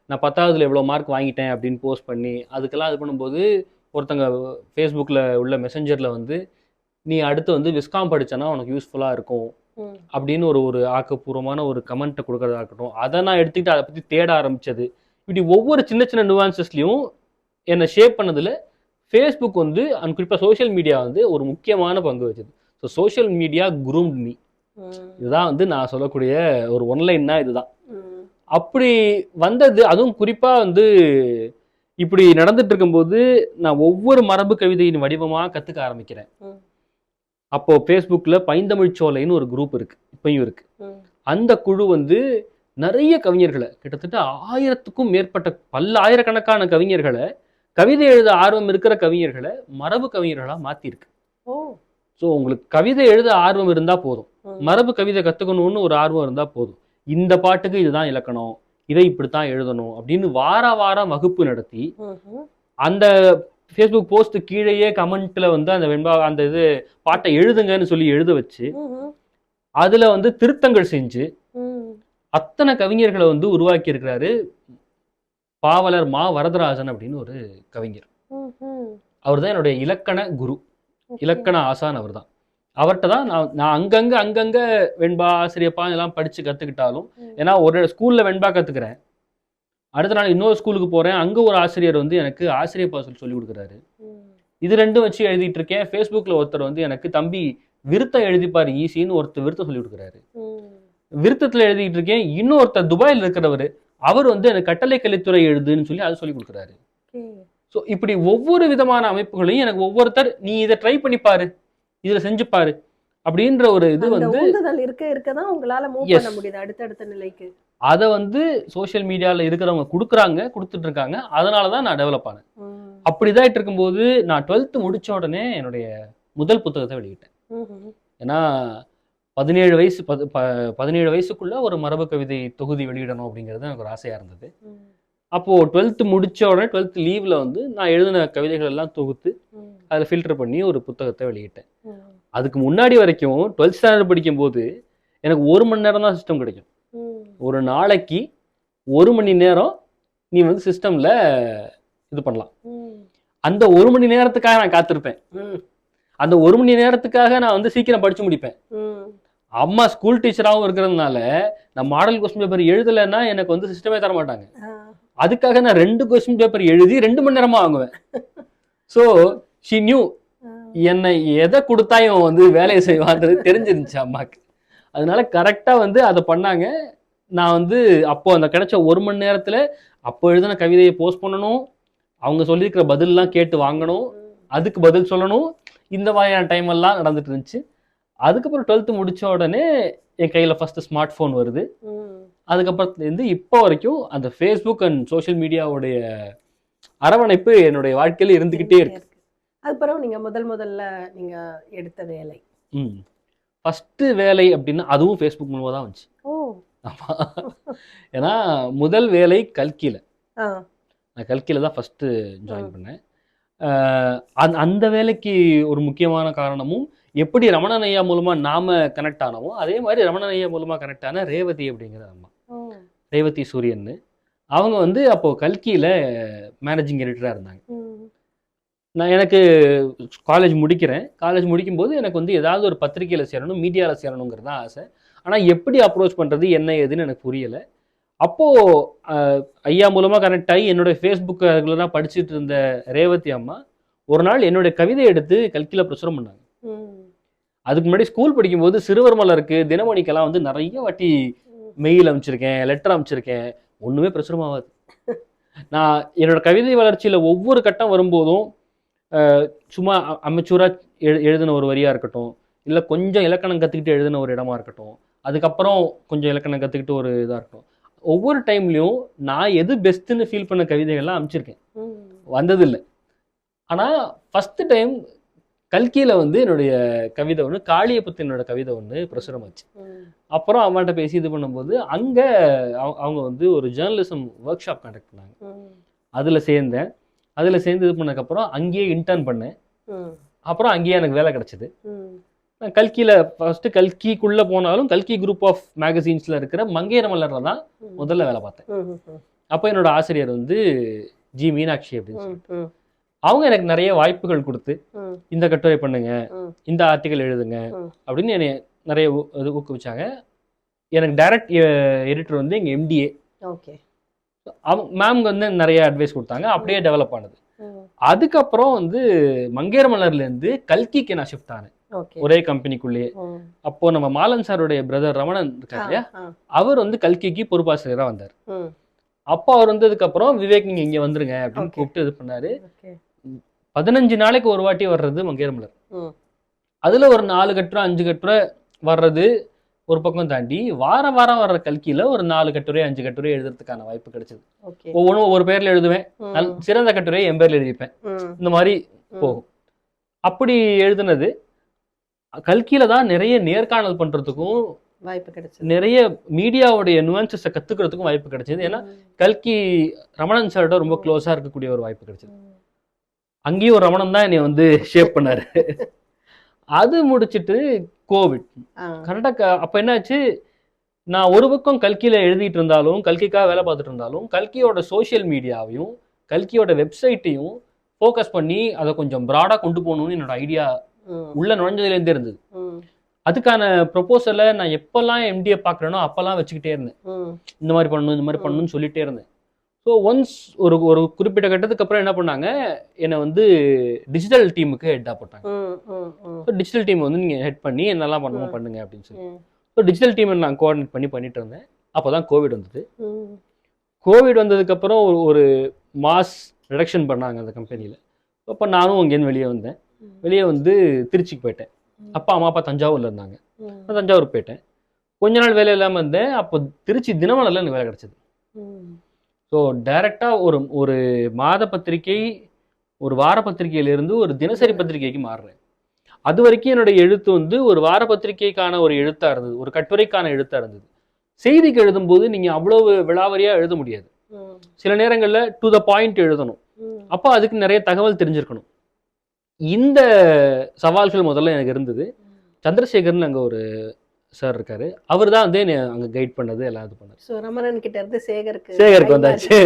நான் 10ஆவதுல எவ்வளோ மார்க் வாங்கிட்டேன் அப்படின்னு போஸ்ட் பண்ணி அதுக்கெல்லாம் இது பண்ணும்போது ஒருத்தங்க ஃபேஸ்புக்கில் உள்ள மெசஞ்சரில் வந்து நீ அடுத்து வந்து விஸ்காம் படித்தனா உனக்கு யூஸ்ஃபுல்லாக இருக்கும் அப்படின்னு ஒரு ஆக்கப்பூர்வமான ஒரு கமெண்ட்டை கொடுக்கறதா இருக்கட்டும், அதை நான் எடுத்துக்கிட்டு அதை பற்றி தேட ஆரம்பித்தது. இப்படி ஒவ்வொரு சின்ன சின்ன நுவான்சஸ்லையும் என்னை ஷேப் பண்ணதில் ஃபேஸ்புக் வந்து அண்ட் குறிப்பாக சோஷியல் மீடியா வந்து ஒரு முக்கியமான பங்கு வச்சது. So social media groomed me. இதுதான் வந்து நான் சொல்லக்கூடிய ஒரு ஒன்லைன்னா இதுதான். அப்படி வந்தது. அதுவும் குறிப்பாக வந்து இப்படி நடந்துட்டு இருக்கும்போது நான் ஒவ்வொரு மரபு கவிதையின் வடிவமாக கற்றுக்க ஆரம்பிக்கிறேன். அப்போ ஃபேஸ்புக்கில் பைந்தமிழ் சோலைன்னு ஒரு குரூப் இருக்கு, இப்பயும் இருக்கு. அந்த குழு வந்து நிறைய கவிஞர்களை, கிட்டத்தட்ட 1000க்கும் மேற்பட்ட பல்லாயிரக்கணக்கான கவிஞர்களை, கவிதை எழுத ஆர்வம் இருக்கிற கவிஞர்களை மரபு கவிஞர்களாக மாற்றிருக்கு. ஸோ உங்களுக்கு கவிதை எழுத ஆர்வம் இருந்தால் போதும், மரபு கவிதை கற்றுக்கணும்னு ஒரு ஆர்வம் இருந்தால் போதும், இந்த பாட்டுக்கு இதுதான் இலக்கணம், இதை இப்படித்தான் எழுதணும் அப்படின்னு வாரம் வகுப்பு நடத்தி அந்த ஃபேஸ்புக் போஸ்ட் கீழேயே கமெண்ட்ல வந்து அந்த வெண்பா அந்த இது பாட்டை எழுதுங்கன்னு சொல்லி எழுத வச்சு அதுல வந்து திருத்தங்கள் செஞ்சு அத்தனை கவிஞர்களை வந்து உருவாக்கி இருக்கிறாரு பாவலர் மா வரதராஜன் அப்படின்னு ஒரு கவிஞர். அவர் தான் என்னுடைய இலக்கண குரு, இலக்கண ஆசான் அவர் தான். அவர்கிட்ட தான் நான் அங்கங்க வெண்பா ஆசிரியப்பா இதெல்லாம் படிச்சு கத்துக்கிட்டாலும், ஏன்னா ஒரு ஸ்கூல்ல வெண்பா கத்துக்கிறேன், அடுத்த நாள் இன்னொரு ஸ்கூலுக்கு போறேன், அங்க ஒரு ஆசிரியர் வந்து எனக்கு ஆசிரியப்பா சொல்லி கொடுக்குறாரு. இது ரெண்டும் வச்சு எழுதிட்டு இருக்கேன். ஃபேஸ்புக்ல ஒருத்தர் வந்து எனக்கு தம்பி விருத்தம் எழுதிப்பாரு ஈஸின்னு ஒருத்தர் விருத்தம் சொல்லி கொடுக்குறாரு. விருத்தத்துல எழுதிட்டு இருக்கேன். இன்னொருத்தர் துபாயில் இருக்கிறவர், அவர் வந்து எனக்கு கட்டளை கலைத்துறை எழுதுன்னு சொல்லி அதை சொல்லி கொடுக்குறாரு. ஸோ இப்படி ஒவ்வொரு விதமான அமைப்புகளையும் எனக்கு ஒவ்வொருத்தர் நீ இதை ட்ரை பண்ணி பாரு, இதுல செஞ்சு பாரு அப்படின்ற ஒரு இது வந்து இருக்கதான் உங்களால மூவ் பண்ண முடியுது அடுத்தடுத்த நிலைக்கு. அதை வந்து சோஷியல் மீடியாவில் இருக்கிறவங்க கொடுத்துட்டு இருக்காங்க. அதனாலதான் நான் டெவலப் ஆனேன். அப்படிதான் இருக்கும்போது நான் 12th முடிச்ச உடனே என்னுடைய முதல் புத்தகத்தை வெளியிட்டேன். ஏன்னா 17 வயசுக்குள்ள ஒரு மரபு கவிதை தொகுதி வெளியிடணும் அப்படிங்கிறது எனக்கு ஒரு ஆசையா இருந்தது. அப்போ 12th முடிச்ச உடனே 12th லீவ்ல வந்து நான் எழுதின கவிதைகள் எல்லாம் தொகுத்து அதில் ஃபில்டர் பண்ணி ஒரு புத்தகத்தை வெளியிட்டேன். அதுக்கு முன்னாடி வரைக்கும் 12th ஸ்டாண்டர்ட் படிக்கும் போது எனக்கு 1 மணி நேரம் தான் சிஸ்டம் கிடைக்கும். ஒரு நாளைக்கு 1 மணி நேரம் நீ வந்து சிஸ்டம்ல இது பண்ணலாம். அந்த 1 மணி நேரத்துக்காக நான் காத்திருப்பேன். அந்த 1 மணி நேரத்துக்காக நான் வந்து சீக்கிரம் படிச்சு முடிப்பேன். அம்மா ஸ்கூல் டீச்சராகவும் இருக்கிறதுனால நான் மாடல் கொஸ்டின் பேப்பர் எழுதலைன்னா எனக்கு வந்து சிஸ்டமே தர மாட்டாங்க. அதுக்காக நான் 2 கொஸ்டின் பேப்பர் எழுதி 2 மணி நேரமா வாங்குவேன். ஸோ ஷி நியூ என்னை எதை கொடுத்தா இவன் வந்து வேலையை செய்வான்றது தெரிஞ்சிருந்துச்சு அம்மாக்கு. அதனால கரெக்டா வந்து அதை பண்ணாங்க. நான் வந்து அப்போ அந்த கிடைச்ச 1 மணி நேரத்துல அப்போ எழுதின கவிதையை போஸ்ட் பண்ணணும், அவங்க சொல்லியிருக்கிற பதிலெல்லாம் கேட்டு வாங்கணும், அதுக்கு பதில் சொல்லணும், இந்த மாதிரியான டைம் எல்லாம் நடந்துட்டு இருந்துச்சு. அதுக்கப்புறம் 12th முடிச்ச உடனே என் கையில ஃபர்ஸ்ட் ஸ்மார்ட் போன் வருது. அதுக்கப்புறத்துலேருந்து இப்போ வரைக்கும் அந்த ஃபேஸ்புக் அண்ட் சோஷியல் மீடியாவுடைய அரவணைப்பு என்னுடைய வாழ்க்கையில இருந்துகிட்டே இருக்கு. அதுக்கப்புறம் நீங்க முதல்ல நீங்க எடுத்த வேலை ஃபர்ஸ்ட் வேலை அப்படின்னா அதுவும் ஃபேஸ்புக் மூலமா தான் வந்துச்சு. ஆமா, ஏன்னா முதல் வேலை கல்கியில. நான் கல்கியில தான் ஃபர்ஸ்ட் ஜாயின் பண்ணேன். அந்த வேலைக்கு ஒரு முக்கியமான காரணமும் எப்படி ரமணன் ஐயா மூலமா நாம கனெக்ட் ஆனவோ அதே மாதிரி ரமணன் ஐயா மூலமா கனெக்ட் ஆன ரேவதி அப்படிங்கிற அம்மா, ரேவதி சூரியன். அவங்க வந்து அப்போ கல்கியில மேனேஜிங் எடிட்டரா இருந்தாங்க. நான் எனக்கு காலேஜ் முடிக்கிறேன். காலேஜ் முடிக்கும்போது எனக்கு வந்து ஏதாவது ஒரு பத்திரிகையில் சேரணும், மீடியாவில் சேரணுங்கிறது தான் ஆசை. ஆனால் எப்படி அப்ரோச் பண்ணுறது என்ன ஏதுன்னு எனக்கு புரியலை. அப்போது ஐயா மூலமாக கனெக்ட் ஆகி என்னுடைய ஃபேஸ்புக் ரெகுலராக படிச்சுட்டு இருந்த ரேவதி அம்மா ஒரு நாள் என்னுடைய கவிதை எடுத்து கல்கியில் பிரசுரம் பண்ணாங்க. அதுக்கு முன்னாடி ஸ்கூல் படிக்கும்போது சிறுவர் மலருக்கு, தினமணிக்கெல்லாம் வந்து நிறைய வாட்டி மெயில் அமைச்சிருக்கேன், லெட்டர் அமைச்சிருக்கேன், ஒன்றுமே பிரசுரம் ஆகாது. நான் என்னோட கவிதை வளர்ச்சியில் ஒவ்வொரு கட்டம் வரும்போதும் சும்மா அமெச்சூராக எழுதின ஒரு வரியாக இருக்கட்டும், இல்லை கொஞ்சம் இலக்கணம் கற்றுக்கிட்டு எழுதின ஒரு இடமா இருக்கட்டும், அதுக்கப்புறம் கொஞ்சம் இலக்கணம் கற்றுக்கிட்டு ஒரு இதாக இருக்கட்டும், ஒவ்வொரு டைம்லையும் நான் எது பெஸ்ட்டுன்னு ஃபீல் பண்ண கவிதைகள்லாம் அமைச்சிருக்கேன், வந்ததில்லை. ஆனால் ஃபஸ்ட்டு டைம் கல்கியில் வந்து என்னுடைய கவிதை ஒன்று, காளியை பற்றி என்னோட கவிதை ஒன்று பிரசுரமாச்சு. அப்புறம் அம்மாட்ட பேசி இது பண்ணும்போது அங்கே அவங்க வந்து ஒரு ஜேர்னலிசம் ஒர்க் ஷாப் கண்டக்ட் பண்ணாங்க. அதில் சேர்ந்தேன். அதில் சேர்ந்து இது பண்ணதுக்கப்புறம் அங்கேயே இன்டர்ன் பண்ணேன். அப்புறம் அங்கேயே எனக்கு வேலை கிடைச்சிது. நான் கல்கியில் ஃபர்ஸ்ட் கல்கிக்குள்ளே போனாலும் கல்கி குரூப் ஆஃப் மேகசின்ஸில் இருக்கிற மங்கையர் மலரில் தான் முதல்ல வேலை பார்த்தேன். அப்போ என்னோட ஆசிரியர் வந்து ஜி மீனாட்சி அப்படின்னு சொல்லிட்டு அவங்க எனக்கு நிறைய வாய்ப்புகள் கொடுத்து இந்த கட்டுரை பண்ணுங்க, இந்த ஆர்டிக்கல் எழுதுங்க அப்படின்னு என்னை நிறைய இது ஊக்குவிச்சாங்க. எனக்கு டைரக்ட் எடிட்டர் வந்து எங்கள் எம்டிஏ. மேம்க்கு வந்து நிறைய அட்வைஸ் கொடுத்தாங்க, அப்படியே டெவலப் ஆனது. அதுக்கப்புறம் வந்து மங்கையர் மலர்லேருந்து கல்கிக்கு நான் ஷிஃப்ட் ஆனேன், ஒரே கம்பெனிக்குள்ளேயே. அப்போ நம்ம மாலன் சாருடைய பிரதர் ரமணன் இருக்காரு இல்லையா, அவர் வந்து கல்கிக்கு பொறுப்பாசிரியராக வந்தார். அப்போ அவர் வந்ததுக்கு அப்புறம் விவேக் நீங்க இங்க வந்துருங்க அப்படின்னு கூப்பிட்டு இது பண்ணாரு. 15 நாளைக்கு ஒரு வாட்டி வர்றது மங்கையர் மலர். அதுல ஒரு 4 கட்டுரை 5 கட்டுரை வர்றது ஒரு பக்கம் தாண்டி வாரம் வர்ற கல்கியில ஒரு 4 கட்டுரை 5 கட்டுரை எழுதுறதுக்கான வாய்ப்பு கிடைச்சது. ஒவ்வொன்றும் ஒவ்வொரு பேர்ல எழுதுவேன், சிறந்த கட்டுரையை என் பேர்ல எழுதிப்பேன், இந்த மாதிரி போகும். அப்படி எழுதுனது கல்கியில தான் நிறைய நேர்காணல் பண்றதுக்கும் வாய்ப்பு கிடைச்சது, நிறைய மீடியாவுடைய நுவான்சஸை கத்துக்கிறதுக்கும் வாய்ப்பு கிடைச்சது. ஏன்னா கல்கி ரமணன் சாரோட ரொம்ப க்ளோஸா இருக்கக்கூடிய ஒரு வாய்ப்பு கிடைச்சது. அங்கேயும் ஒரு ரமணன் தான் என்னை வந்து ஷேப் பண்ணாரு. அது முடிச்சுட்டு கோவிட் கரெக்டா. அப்ப என்னாச்சு, நான் ஒரு பக்கம் கல்கியில எழுதிட்டு இருந்தாலும் கல்கிக்காக வேலை பார்த்துட்டு இருந்தாலும் கல்கியோட சோசியல் மீடியாவையும் கல்கியோட வெப்சைட்டையும் ஃபோக்கஸ் பண்ணி அதை கொஞ்சம் ப்ராடா கொண்டு போகணும்னு என்னோட ஐடியா உள்ள நுழைஞ்சதுலேருந்தே இருந்தது. அதுக்கான ப்ரொபோசலை நான் எப்பெல்லாம் எம்டியை பார்க்குறேனோ அப்பெல்லாம் வச்சுக்கிட்டே இருந்தேன், இந்த மாதிரி பண்ணணும் இந்த மாதிரி பண்ணணும்னு சொல்லிட்டே இருந்தேன். ஸோ ஒன்ஸ் ஒரு குறிப்பிட்ட கட்டத்துக்கு அப்புறம் என்ன பண்ணாங்க, என்னை வந்து டிஜிட்டல் டீமுக்கு ஹெட்டாக போட்டாங்க. ஸோ டிஜிட்டல் டீம் வந்து நீங்கள் ஹெட் பண்ணி என்னெல்லாம் பண்ணணும் பண்ணுங்க அப்படின்னு சொல்லி. ஸோ டிஜிட்டல் டீமை நான் கோஆர்டினேட் பண்ணிட்டு இருந்தேன். அப்போ தான் கோவிட் வந்தது. கோவிட் வந்ததுக்கப்புறம் ஒரு மாஸ் ரிடக்ஷன் பண்ணாங்க அந்த கம்பெனியில். அப்போ நானும் அங்கேருந்து வெளியே வந்தேன். வெளியே வந்து திருச்சிக்கு போயிட்டேன். அப்பா அம்மா அப்பா தஞ்சாவூர்ல இருந்தாங்க, நான் தஞ்சாவூர் போயிட்டேன். கொஞ்ச நாள் வேலை இல்லாமல் இருந்தேன். அப்போ திருச்சி தினமலர்ல எனக்கு வேலை கிடைச்சது. ஸோ டைரக்டாக ஒரு மாத பத்திரிகை ஒரு வார பத்திரிகையிலிருந்து ஒரு தினசரி பத்திரிகைக்கு மாறுறேன். அது வரைக்கும் என்னுடைய எழுத்து வந்து ஒரு வார பத்திரிகைக்கான ஒரு எழுத்தா இருந்தது, ஒரு கட்டுரைக்கான எழுத்தா இருந்தது. செய்திக்கு எழுதும்போது நீங்க அவ்வளவு விளாவரியா எழுத முடியாது, சில நேரங்களில் டு த பாயிண்ட் எழுதணும். அப்போ அதுக்கு நிறைய தகவல் தெரிஞ்சிருக்கணும். இந்த சவால்கள் முதல்ல எனக்கு இருந்தது. சந்திரசேகர்னு அங்கே ஒரு சார் இருக்காரு, அவர் தான் வந்து அங்கே கைட் பண்ணது, எல்லாம் இது பண்ணார். ஸோ ரமணன் கிட்ட இருந்து சேகருக்கு வந்தாச்சு.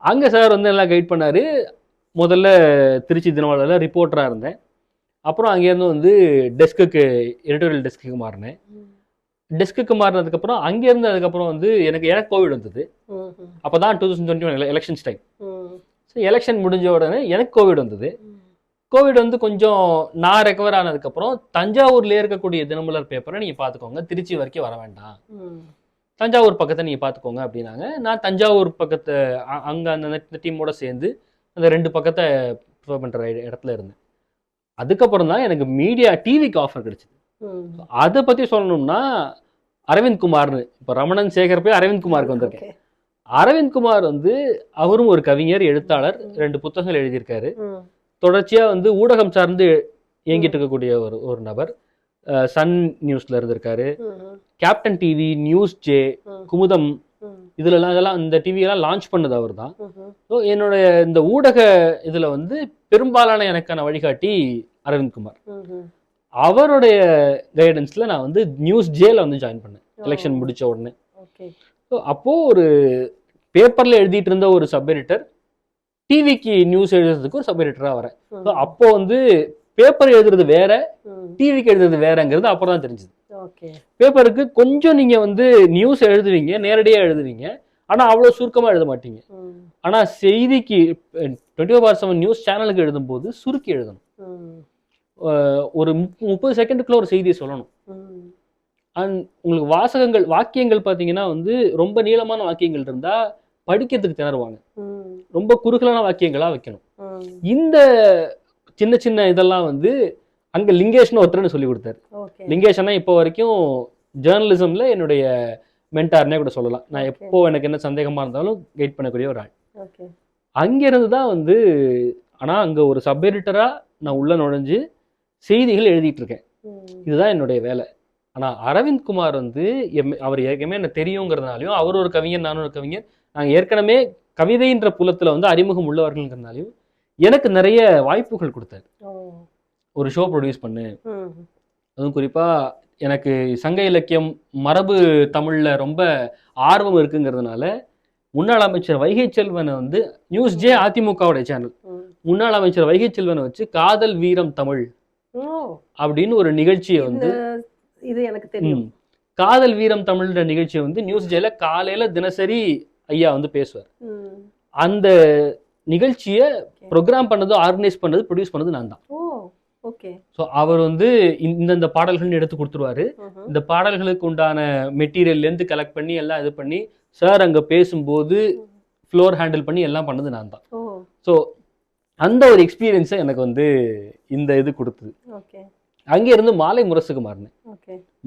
அங்கே சார் வந்து எல்லாம் கைட் பண்ணாரு. முதல்ல திருச்சி தினமலரில் ரிப்போர்ட்டராக இருந்தேன். அப்புறம் அங்கேருந்து வந்து டெஸ்க்குக்கு எடிட்டோரியல் டெஸ்க்குக்கு மாறினேன். டெஸ்க்கு மாறினதுக்கப்புறம் அங்கேருந்து அதுக்கப்புறம் வந்து எனக்கு கோவிட் வந்தது. அப்போ தான் 2021 எலெக்ஷன்ஸ் டைம். ஸோ எலெக்ஷன் முடிஞ்ச உடனே எனக்கு கோவிட் வந்தது. கோவிட் வந்து கொஞ்சம் நான் ரெக்கவர் ஆனதுக்கப்புறம் தஞ்சாவூர்லேயே இருக்கக்கூடிய தினமலர் பேப்பரை நீங்கள் பார்த்துக்கோங்க, திருச்சி வரைக்கும் வர வேண்டாம், தஞ்சாவூர் பக்கத்தை நீங்கள் பார்த்துக்கோங்க அப்படின்னாங்க. நான் தஞ்சாவூர் பக்கத்தை அங்கே அந்த டீமோட சேர்ந்து அந்த 2 பக்கத்தை ப்ரிஃபர் பண்ணுற இடத்துல இருந்தேன். அதுக்கப்புறம் தான் எனக்கு மீடியா டிவிக்கு ஆஃபர் கிடைச்சிது. அதை பற்றி சொல்லணும்னா அரவிந்த் குமார்னு, இப்போ ரமணன் சேகர் போய் அரவிந்த் குமாருக்கு வந்திருக்கேன். அரவிந்த் குமார் வந்து அவரும் ஒரு கவிஞர், எழுத்தாளர், 2 புத்தகங்கள் எழுதியிருக்காரு. தொடர்ச்சியாக வந்து ஊடகம் சார்ந்து இயங்கிட்டு இருக்கக்கூடிய ஒரு நபர். சன் நியூஸ்ல இருந்திருக்காரு, captain TV, news J, Kumudam, இதெல்லாம் இந்த டிவியெல்லாம் லான்ச் பண்ணது அவர் தான். ஸோ என்னுடைய இந்த ஊடக இதில் வந்து பெரும்பாலான எனக்கான வழிகாட்டி அரவிந்த் குமார். அவருடைய கைடன்ஸ்ல நான் வந்து நியூஸ் ஜேல வந்து ஜாயின் பண்ணேன் எலெக்ஷன் முடிச்ச உடனே. ஸோ அப்போ ஒரு பேப்பர்ல எழுதிட்டு இருந்த ஒரு சப் எடிட்டர் டிவிக்கு நியூஸ் எழுதுறதுக்கு ஒரு சப் எடிட்டரா வரேன். ஸோ அப்போ வந்து பேப்பர் எழுதுறது வேற, டிவிக்கு எழுதுறது வேறங்கிறது அப்புறம் தான் தெரிஞ்சது. பேப்பருக்கு கொஞ்சம் நீங்க வந்து நியூஸ் எழுதுவீங்க, நேரடியாக எழுதுவீங்க, ஆனா அவ்வளவு சுருக்கமா எழுத மாட்டீங்க. ஆனா செய்திக்கு 24/7 நியூஸ் சேனலுக்கு எழுதும் போது சுருக்கி எழுதணும். ஒரு 30 செகண்டுக்குள்ள ஒரு செய்தியை சொல்லணும். அண்ட் உங்களுக்கு வாக்கியங்கள் பார்த்தீங்கன்னா வந்து ரொம்ப நீளமான வாக்கியங்கள் இருந்தா படிக்கிறதுக்கு திணறுவாங்க. ரொம்ப குறுகலான வாக்கியங்களா வைக்கணும். இந்த சின்ன சின்ன இதெல்லாம் வந்து அங்க லிங்கேஷ்னு ஒருத்தர்னு சொல்லி கொடுத்தாரு. லிங்கேஷ்னா இப்போ வரைக்கும் ஜேர்னலிசம்ல என்னுடைய மென்டார்னே கூட சொல்லலாம். நான் எப்போ எனக்கு என்ன சந்தேகமா இருந்தாலும் கைட் பண்ணக்கூடிய ஒரு ஆள். அங்கிருந்து தான் வந்து, ஆனா அங்க ஒரு சப் எடிட்டரா நான் உள்ள நுழைஞ்சு செய்திகள் எழுதிட்டு இருக்கேன். இதுதான் என்னுடைய வேலை. ஆனா அரவிந்த் குமார் வந்து அவர் ஏற்கனவே என்ன தெரியுங்கிறதுனாலையும், அவர் ஒரு கவிஞர், நானும் ஒரு கவிஞர், நாங்கள் ஏற்கனவே கவிதைன்ற புலத்துல வந்து அறிமுகம் உள்ளவர்கள்ங்கிறதுனாலையும் எனக்கு நிறைய வாய்ப்புகள் கொடுத்தாரு. ஒரு ஷோ ப்ரொடியூஸ் பண்ணு, அதுவும் குறிப்பா எனக்கு சங்க இலக்கியம் மரபு தமிழ்ல ரொம்ப ஆர்வம் இருக்குங்கிறதுனால முன்னாள் அமைச்சர் வைகை செல்வனை வந்து நியூஸ் ஜே அதிமுகவுடைய சேனல், முன்னாள் அமைச்சர் வைகை செல்வனை வச்சு காதல் வீரம் தமிழ் அப்படின்னு ஒரு நிகழ்ச்சியை வந்து, இது எனக்கு தெரியும், காதல் வீரம் தமிழ்ன்ற நிகழ்ச்சியை வந்து நியூஸ் ஜேல காலையில தினசரி ஐயா வந்து பேசுவார். அந்த நிகழ்ச்சியை ப்ரோக்ராம் பண்ணது, ஆர்கனைஸ் பண்ணது, ப்ரொடியூஸ் பண்ணது நான் தான். ஸோ அவர் வந்து இந்த பாடல்கள் எடுத்து கொடுத்துருவாரு. இந்த பாடல்களுக்கு உண்டான மெட்டீரியல்லேருந்து கலெக்ட் பண்ணி எல்லாம் இது பண்ணி சார் அங்கே பேசும்போது ஃப்ளோர் ஹேண்டில் பண்ணி எல்லாம் பண்ணது நான் தான். ஸோ அந்த ஒரு எக்ஸ்பீரியன்ஸை எனக்கு வந்து இந்த இது கொடுத்தது. அங்கே இருந்து மாலை முரசுக்கு மாறினேன்.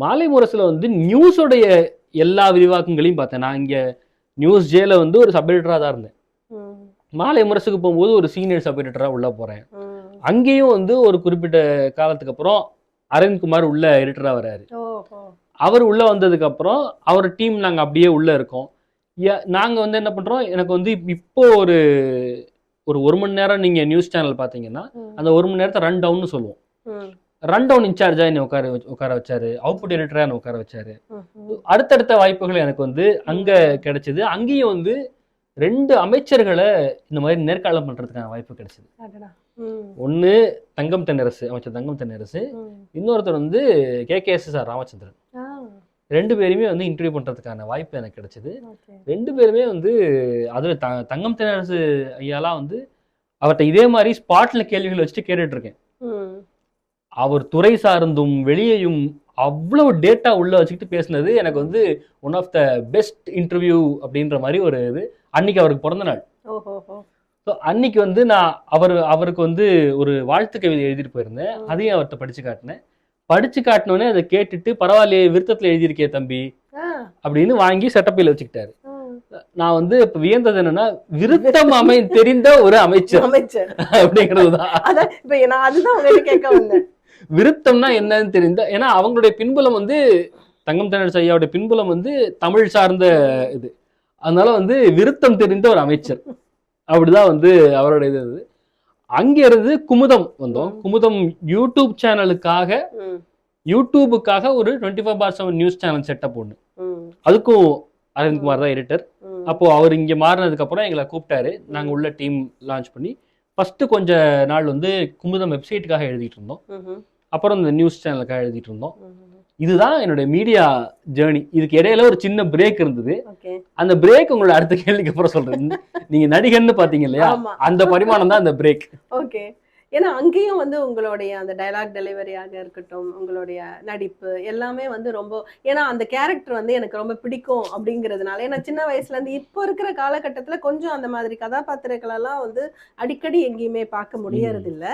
மாலை முரசுல வந்து நியூஸோடைய எல்லா விரிவாக்கங்களையும் பார்த்தேன். நான் இங்கே நியூஸ் ஜேல வந்து ஒரு சப் எடிட்டராக தான் இருந்தேன். மாலை முரசுக்கு போகும்போது ஒரு சீனியர் சப் எடிட்டராக உள்ள போறேன். அங்கேயும் வந்து ஒரு குறிப்பிட்ட காலத்துக்கு அப்புறம் அரவிந்த் குமார் உள்ள எடிட்டரா வர்றாரு. அவர் உள்ள வந்ததுக்கு அப்புறம் அவர் டீம் நாங்க அப்படியே உள்ள இருக்கோம். நாங்க வந்து என்ன பண்றோம், எனக்கு வந்து இப்போ ஒரு 1 மணி நேரம் நீங்க நியூஸ் சேனல் பாத்தீங்கன்னா அந்த 1 மணி நேரத்தை ரன் டவுன் சொல்லுவோம். ரன் டவுன் இன்சார்ஜா என்ன உட்கார வச்சாரு, அவுட்புட் எடிட்டரா என்ன உட்கார வச்சாரு. அடுத்தடுத்த வாய்ப்புகள் எனக்கு வந்து அங்க கிடைச்சது. அங்கேயும் வந்து 2 அமைச்சர்களை இந்த மாதிரி நேர்காணல் பண்றதுக்கான வாய்ப்பு கிடைச்சது. ஒண்ணு தங்கம் தென்னரசு, அமைச்சர் தங்கம் தென்னரசு, இன்னொருத்தர் வந்து KKSSR ராமச்சந்திரன். 2 பேருமே வந்து இன்டர்வியூ பண்றதுக்கான வாய்ப்பு எனக்கு கிடைச்சது. 2 பேருமே வந்து அதுல தங்கம் தென்னரசு ஐயாலாம் வந்து அவர்கிட்ட இதே மாதிரி ஸ்பாட்ல கேள்விகள் வச்சுட்டு கேட்டுட்டு இருக்கேன். அவர் துறை சார்ந்தும் வெளியேயும் அவ்வளவு டேட்டா உள்ள வச்சுக்கிட்டு பேசினது எனக்கு வந்து one of the best interview அப்படின்ற மாதிரி ஒரு இது. அன்னைக்கு அவருக்கு பிறந்த நாள். ஸோ அன்னைக்கு வந்து நான் அவருக்கு வந்து ஒரு வாழ்த்து கவிதை எழுதிட்டு போயிருந்தேன். அதையும் அவர்கிட்ட படிச்சு காட்டினோடனே அதை கேட்டுட்டு, பரவாயில்லையே விருத்தத்துல எழுதியிருக்கே தம்பி அப்படின்னு வாங்கி செட்டப்பையில் வச்சுக்கிட்டாரு. நான் வந்து இப்ப வியந்தது என்னன்னா, விருத்தம் தெரிந்த ஒரு அமைச்சர் அப்படிங்கிறதுதான். விருத்தம்னா என்னன்னு தெரிந்த, ஏன்னா அவங்களுடைய பின்புலம் வந்து தங்கம் தென்னரசு ஐயாவுடைய பின்புலம் வந்து தமிழ் சார்ந்த இது. அதனால வந்து விருத்தம் தெரிந்த ஒரு அமைச்சர் அப்படிதான் வந்து அவரோட இது. அங்கிருந்து குமுதம் வந்தோம். குமுதம் யூடியூப் சேனலுக்காக ஒரு 24/7 நியூஸ் சேனல் செட்டப் ஒண்ணு. அதுக்கும் அரவிந்த் குமார் தான் எடிட்டர். அப்போ அவர் இங்க மாறினதுக்கு அப்புறம் எங்களை கூப்பிட்டாரு. நாங்க உள்ள டீம் லான்ச் பண்ணி ஃபர்ஸ்ட் கொஞ்ச நாள் வந்து குமுதம் வெப்சைட்டுக்காக எழுதிட்டு இருந்தோம். அப்புறம் இந்த நியூஸ் சேனலுக்காக எழுதிட்டு இருந்தோம். இதுதான் என்னுடைய மீடியா ஜேர்னி. இதுக்கு இடையில ஒரு சின்ன பிரேக் இருந்தது. ஓகே. அந்த பிரேக் உங்களோட அடுத்த கேள்விக்கு அப்புறம் சொல்றேன். நீங்க நடிகன்னு பாத்தீங்க இல்லையா, ஆமா. அந்த பரிமாணம் தான் அந்த பிரேக். ஓகே. ஏன்னா அங்கேயும் வந்து உங்களுடைய அந்த டயலாக் டெலிவரியாக இருக்கட்டும், உங்களுடைய நடிப்பு எல்லாமே வந்து ரொம்ப, ஏன்னா அந்த கேரக்டர் வந்து எனக்கு ரொம்ப பிடிக்கும் அப்படிங்கிறதுனால, ஏன்னா சின்ன வயசுல இருந்து இப்போ இருக்கிற காலகட்டத்துல கொஞ்சம் அந்த மாதிரி கதாபாத்திரங்கள் எல்லாம் வந்து அடிக்கடி எங்கேயுமே பார்க்க முடியறது இல்ல.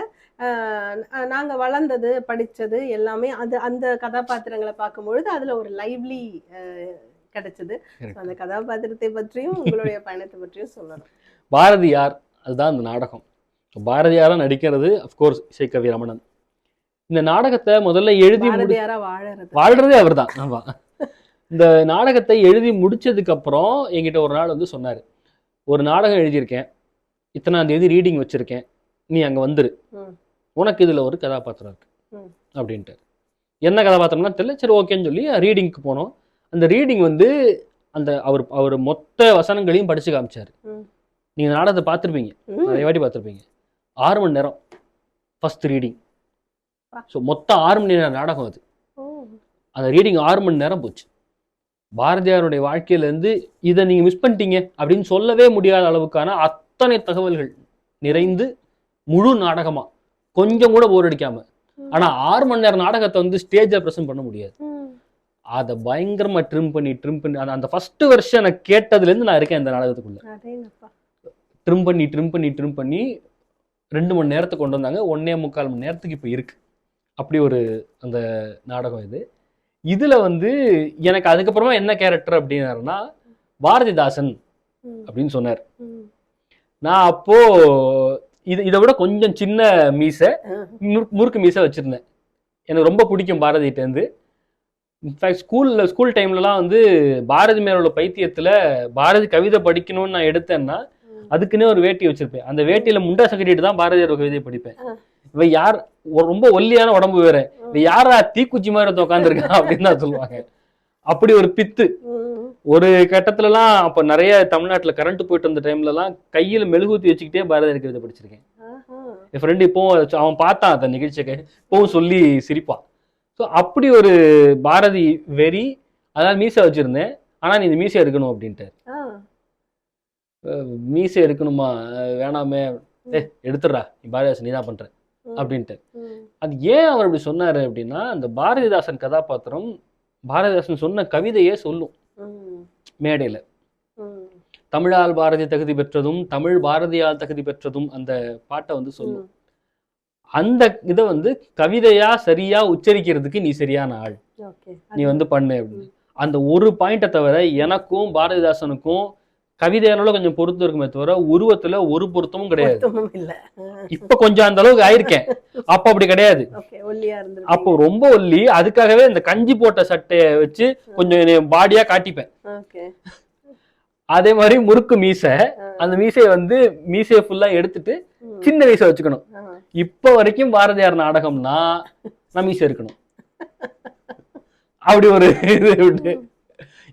நாங்க வளர்ந்தது, படிச்சது எல்லாமே அது அந்த கதாபாத்திரங்களை பார்க்கும்பொழுது அதுல ஒரு லைவ்லி கிடைச்சது. அந்த கதாபாத்திரத்தை பற்றியும் உங்களுடைய பயணத்தை பற்றியும் சொல்லணும். பாரதியார், அதுதான் அந்த நாடகம். பாரதியாரா நடிக்கிறது அஃப்கோர்ஸ் இசைக்கவி ரமணன். இந்த நாடகத்தை முதல்ல எழுதி வாழ்றதே அவர் தான். ஆமா. இந்த நாடகத்தை எழுதி முடிச்சதுக்கு அப்புறம் என்கிட்ட ஒரு நாள் வந்து சொன்னாரு, ஒரு நாடகம் எழுதியிருக்கேன், இத்தனாம் தேதி ரீடிங் வச்சிருக்கேன், நீ அங்க வந்துரு, உனக்கு இதுல ஒரு கதாபாத்திரம் இருக்கு அப்படின்ட்டு. என்ன கதாபாத்திரம்னா தெரியல. சரி ஓகேன்னு சொல்லி ரீடிங்க்கு போனோம். அந்த ரீடிங் வந்து அந்த அவர் மொத்த வசனங்களையும் படிச்சு காமிச்சாரு. நீங்க நாடகத்தை பார்த்துருப்பீங்க, நிறைய வாட்டி பார்த்துருப்பீங்க. 6 மணி நேரம் ஃபர்ஸ்ட் ரீடிங். ஸோ மொத்தம் 6 மணி நேரம் நாடகம் அது. அந்த ரீடிங் 6 மணி நேரம் போச்சு. பாரதியாருடைய வாழ்க்கையிலேருந்து இதை நீங்கள் மிஸ் பண்ணிட்டீங்க அப்படின்னு சொல்லவே முடியாத அளவுக்கான அத்தனை தகவல்கள் நிறைந்து முழு நாடகமா, கொஞ்சம் கூட போர் அடிக்காம. ஆனால் 6 மணி நேரம் நாடகத்தை வந்து ஸ்டேஜை ப்ரெசென்ட் பண்ண முடியாது. அதை பயங்கரமா ட்ரிம் பண்ணி அந்த ஃபர்ஸ்ட் வெர்ஷனை கேட்டதுலேருந்து நான் இருக்கேன் இந்த நாடகத்துக்குள்ள. ட்ரிம் பண்ணி 2 மணி நேரத்துக்கு கொண்டு வந்தாங்க. 1.25 மணி நேரத்துக்கு இப்போ இருக்கு. அப்படி ஒரு அந்த நாடகம் இது. இதுல வந்து எனக்கு அதுக்கப்புறமா என்ன கேரக்டர் அப்படின்னாருன்னா பாரதிதாசன் அப்படின்னு சொன்னார். நான் அப்போ இதை விட கொஞ்சம் சின்ன மீசை, முறுக்கு மீசை வச்சிருந்தேன். எனக்கு ரொம்ப பிடிக்கும் பாரதிட்டேருந்து. இன்ஃபேக்ட் ஸ்கூல் டைம்லலாம் வந்து பாரதி மேல உள்ள பைத்தியத்துல பாரதி கவிதை படிக்கணும்னு நான் எடுத்தேன்னா அதுக்குன்னே ஒரு வேட்டி வச்சிருப்பேன். அந்த வேட்டியில முண்டாசை கட்டிட்டு தான் பாரதியார் கவிதையை படிப்பேன். இவ யார், ரொம்ப ஒல்லியான உடம்பு வேற, இவ யாரா தீக்குச்சி மாதிரி உட்காந்துருக்கா அப்படின்னு தான் சொல்லுவாங்க. அப்படி ஒரு பித்து. ஒரு கட்டத்துலலாம் அப்ப நிறைய தமிழ்நாட்டுல கரண்ட் போயிட்டு இருந்த டைம்ல எல்லாம் கையில மெழுகுத்தி வச்சுக்கிட்டே பாரதியார் கவிதை படிச்சிருக்கேன். என் ஃப்ரெண்டு இப்போ அவன் பார்த்தான் அந்த நிகழ்ச்சியை, இப்பவும் சொல்லி சிரிப்பான். ஸோ அப்படி ஒரு பாரதி வெறி. அதாவது மீசை வச்சிருந்தேன், ஆனா நீ இந்த மீசை எடுக்கணும் அப்படின்ட்டு. மீசை எடுக்கணுமா, வேணாமே, எடுத்துடுறா, நீ பாரதிதாசன் நீ தான் பண்ற அப்படின்ட்டு. அது ஏன் அவர் அப்படி சொன்னாரு அப்படின்னா, அந்த பாரதிதாசன் கதாபாத்திரம் பாரதிதாசன் சொன்ன கவிதையே சொல்லும் மேடையில. தமிழால் பாரதி தகுதி பெற்றதும் தமிழ் பாரதியால் தகுதி பெற்றதும் அந்த பாட்டை வந்து சொல்லும். அந்த இதை வந்து கவிதையா சரியா உச்சரிக்கிறதுக்கு நீ சரியான ஆள், நீ வந்து பண்ணு அப்படின்னு. அந்த ஒரு பாயிண்ட்டை தவிர எனக்கும் பாரதிதாசனுக்கும் கவிதையால கொஞ்சம் பொருத்தம் இருக்குமே தவிர உருவத்துல ஒரு பொருத்தமும் கிடையாது. இப்ப கொஞ்சம் அந்த அளவுக்கு ஆயிருக்கேன், அப்ப அப்படி கிடையாது. அப்போ ரொம்ப ஒல்லி. அதுக்காகவே இந்த கஞ்சி போட்ட சட்டைய வச்சு கொஞ்சம் பாடியா காட்டிப்பேன். அதே மாதிரி முறுக்கு மீசை, அந்த மீசையை வந்து மீசையை ஃபுல்லா எடுத்துட்டு சின்ன மீசை வச்சுக்கணும். இப்ப வரைக்கும் பாரதியார் நாடகம்னா நான் மீசை இருக்கணும். அப்படி ஒரு இது.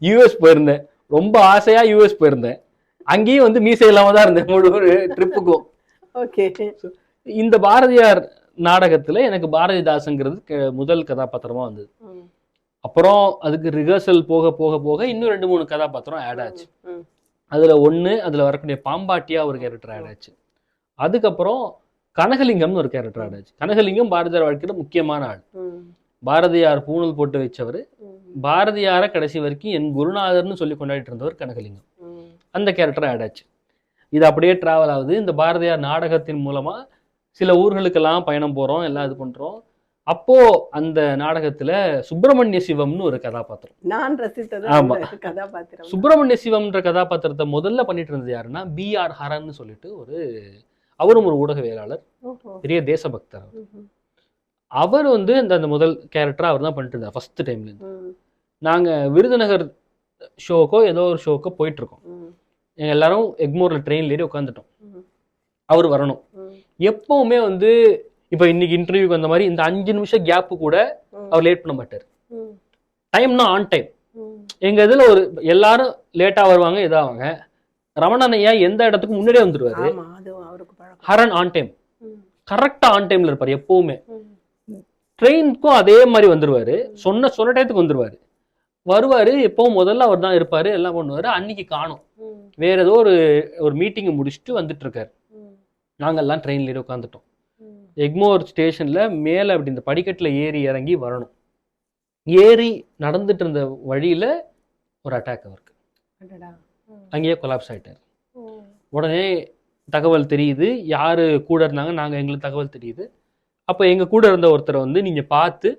யூஎஸ் போயிருந்தேன், ரொம்ப ஆசையா யூஎஸ் போயிருந்தேன். அங்கேயும் வந்து மீசை இல்லாம தான் இருந்தேன் முழு ஒரு ட்ரிப்புக்கும். இந்த பாரதியார் நாடகத்துல எனக்கு பாரதிதாசங்கிறது முதல் கதாபாத்திரமா வந்தது. அப்புறம் அதுக்கு ரிஹர்சல் போக போக போக இன்னும் 2-3 கதாபாத்திரம் ஆட் ஆச்சு. அதுல அதுல வரக்கூடிய பாம்பாட்டியா ஒரு கேரக்டர் ஆட் ஆச்சு. அதுக்கப்புறம் கனகலிங்கம்னு ஒரு கேரக்டர் ஆட் ஆச்சு. கனகலிங்கம் பாரதியார் வாழ்க்கையில முக்கியமான ஆள். பாரதியார் பூணல் போட்டு வச்சவர், பாரதியார கடைசி வரைக்கும் என் குருநாதர்னு சொல்லி கொண்டாடிட்டு இருந்தவர் கனகலிங்கம். அந்த கேரக்டர் ஆட் ஆச்சு. இது அப்படியே டிராவல் ஆகுது. இந்த பாரதியார் நாடகத்தின் மூலமா சில ஊர்களுக்கெல்லாம் பயணம் போறோம், எல்லாம் இது பண்றோம். அப்போ அந்த நாடகத்துல சுப்பிரமணிய சிவம்னு ஒரு கதாபாத்திரம் நான் ரசித்தது. ஆமா, கதாபாத்திரம் சுப்பிரமணிய சிவம்ன்ற கதாபாத்திரத்தை முதல்ல பண்ணிட்டு இருந்தது யாருன்னா B.R. ஹரன்னு சொல்லிட்டு அவரும் ஒரு ஊடகவியலாளர், பெரிய தேசபக்தர். அவர் வந்து அந்த முதல் கேரக்டரா அவர் தான் பண்ணிட்டு இருந்தார் ஃபர்ஸ்ட் டைம்ல இருந்து. நாங்க விருதுநகர் ஷோக்கோ ஏதோ ஒரு ஷோக்கோ போயிட்டு இருக்கோம். எங்க எல்லாரும் எக்மோர்ல ட்ரெயின்ல ஏறி உட்காந்துட்டோம். அவர் வரணும். எப்பவுமே வந்து இப்ப இன்னைக்கு இன்டர்வியூக்கு வந்த மாதிரி இந்த 5 நிமிஷம் கேப் கூட அவர் லேட் பண்ண மாட்டார். டைம்னா ஆன் டைம். எங்க இதுல எல்லாரும் லேட்டா வருவாங்க, இதாவாங்க. ரமணன் ஐயா எந்த இடத்துக்கு முன்னாடியே வந்துருவாரு. ஹரன் ஆன் டைம், கரெக்டா ஆன் டைம்ல இருப்பாரு எப்பவுமே. ட்ரெயினுக்கும் அதே மாதிரி வந்துருவாரு. சொன்ன டயத்துக்கு வருவாரு. எப்பவும் முதல்ல அவர் தான் இருப்பாரு, எல்லாம் பண்ணுவாரு. அன்னைக்கு காணும், வேற ஏதோ ஒரு மீட்டிங் முடிச்சுட்டு வந்துட்டு இருக்காரு. நாங்கெல்லாம் ட்ரெயின்ல உட்காந்துட்டோம். எக்மோர் ஸ்டேஷன்ல மேல அப்படி இந்த படிக்கட்டுல ஏறி இறங்கி வரணும். ஏறி நடந்துட்டு இருந்த வழியில ஒரு அட்டாக் அவருக்கு. அங்கேயே கொலாப்ஸ் ஆயிட்டாரு. உடனே தகவல் தெரியுது, யாரு கூட இருந்தாங்க, நாங்க எங்களுக்கு தகவல் தெரியுது. அப்ப எங்க கூட இருந்த ஒருத்தரை வந்து நீங்க பார்த்து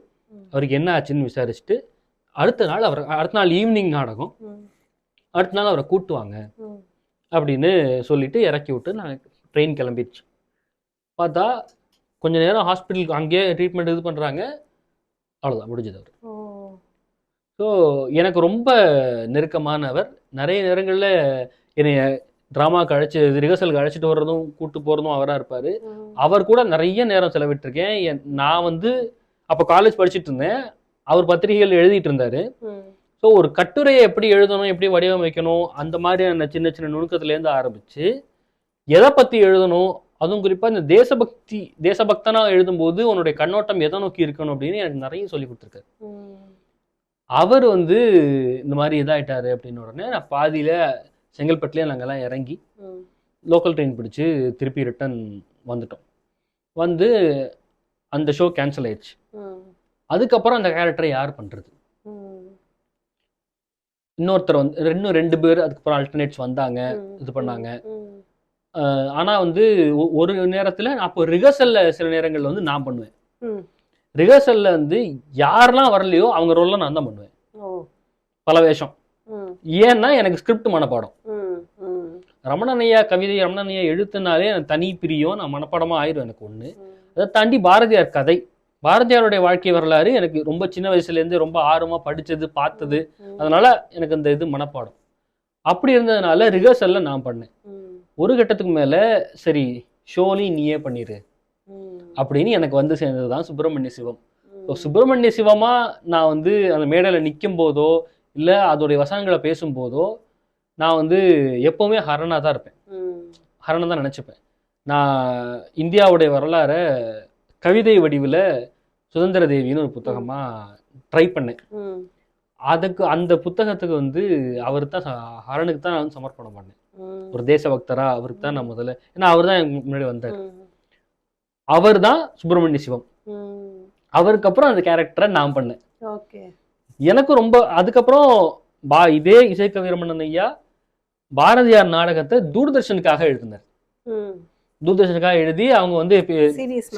அவருக்கு என்ன ஆச்சுன்னு விசாரிச்சுட்டு அடுத்த நாள் ஈவினிங் நாடகம், அடுத்த நாள் அவரை கூட்டுவாங்க அப்படின்னு சொல்லிட்டு இறக்கி விட்டு நாங்கள் ட்ரெயின் கிளம்பிடுச்சு. பார்த்தா கொஞ்ச நேரம் ஹாஸ்பிட்டலுக்கு அங்கேயே ட்ரீட்மெண்ட் இது பண்றாங்க. அவ்வளோதான், முடிஞ்சது அவர். ஸோ எனக்கு ரொம்ப நெருக்கமானவர். நிறைய நேரங்களில் என்னைய ட்ராமாவுக்கு ரிஹர்சலுக்கு அழைச்சிட்டு வர்றதும் கூட்டு போகிறதும் அவராக இருப்பார். அவர் கூட நிறைய நேரம் செலவிட்டிருக்கேன். நான் வந்து அப்போ காலேஜ் படிச்சுட்டு இருந்தேன், அவர் பத்திரிகைகள் எழுதிட்டு இருந்தார். ஸோ ஒரு கட்டுரையை எப்படி எழுதணும், எப்படி வடிவமைக்கணும், அந்த மாதிரியான சின்ன சின்ன நுணுக்கத்துலேருந்து ஆரம்பித்து எதை பற்றி எழுதணும், அதுவும் குறிப்பாக இந்த தேசபக்தனாக எழுதும்போது உன்னுடைய கண்ணோட்டம் எதை நோக்கி இருக்கணும் அப்படின்னு எனக்கு நிறைய சொல்லி கொடுத்துருக்காரு. அவர் வந்து இந்த மாதிரி இதாயிட்டாரு அப்படின்னு உடனே நான் பாதியில செங்கல்பட்டுலேயே நாங்கெல்லாம் இறங்கி லோக்கல் ட்ரெயின் பிடிச்சி திருப்பி ரிட்டர்ன் வந்துட்டோம். வந்து அந்த ஷோ கேன்சல் ஆயிடுச்சு. அதுக்கப்புறம் அந்த கேரக்டரை யார் பண்றது? இன்னொருத்தர் வந்து இன்னும் 2 பேர் அதுக்கப்புறம் ஆல்டர்னேட்ஸ் வந்தாங்க, இது பண்ணாங்க. ஆனா வந்து ஒரு நேரத்துல அப்போ ரிஹர்சல்ல சில நேரங்கள்ல வந்து நான் பண்ணுவேன். ரிஹர்சல்ல வந்து யாரெல்லாம் வரலையோ அவங்க ரோல்ல நான் தான் பண்ணுவேன், பல வேஷம். ஏன்னா எனக்கு ஸ்கிரிப்ட் மனப்பாடம். ரமணனையா கவிதை, ரமணனையா எழுத்துனாலே தனி பிரியம், நான் மனப்பாடமா ஆயிரும் எனக்கு ஒண்ணு. அதை தாண்டி பாரதியார் கதை, பாரதியாருடைய வாழ்க்கை வரலாறு எனக்கு ரொம்ப சின்ன வயசுல இருந்து ரொம்ப ஆர்வமா படிச்சது பார்த்தது, அதனால எனக்கு அந்த இது மனப்பாடம். அப்படி இருந்ததுனால ரிஹர்சல்ல நான் பண்ணேன். ஒரு கட்டத்துக்கு மேல சரி ஷோலி நீயே பண்ணிரு அப்படின்னு எனக்கு வந்து சேர்ந்ததுதான் சுப்பிரமணிய சிவம். சுப்பிரமணிய சிவமா நான் வந்து அந்த மேடையில நிற்கும் போதோ இல்ல அதோடைய வசனங்களை பேசும்போதோ நான் வந்து எப்பவுமே ஹரனா தான் இருப்பேன், ஹரனை தான் நினைச்சுப்பேன். நான் இந்தியாவுடைய வரலாற கவிதை வடிவில் சுதந்திர தேவின்னு ஒரு புத்தகமா ட்ரை பண்ணேன். அதுக்கு அந்த புத்தகத்துக்கு வந்து அவர் தான் ஹரனுக்கு தான் நான் வந்து சமர்ப்பணம் பண்ணேன். ஒரு தேசபக்தரா அவருக்கு தான் நான் முதல்ல, ஏன்னா அவர் தான் எனக்கு முன்னாடி வந்தார். அவர் தான் சுப்பிரமணிய சிவம். அவருக்கு அப்புறம் அந்த கேரக்டரை நான் பண்ணேன். எனக்கு ரொம்ப அதுக்கப்புறம் இதே இசைக்கவி ரமணன் ஐயா பாரதியார் நாடகத்தை தூர்தர்ஷனுக்காக எழுதினார். தூர்தர்ஷனுக்காக எழுதி அவங்க வந்து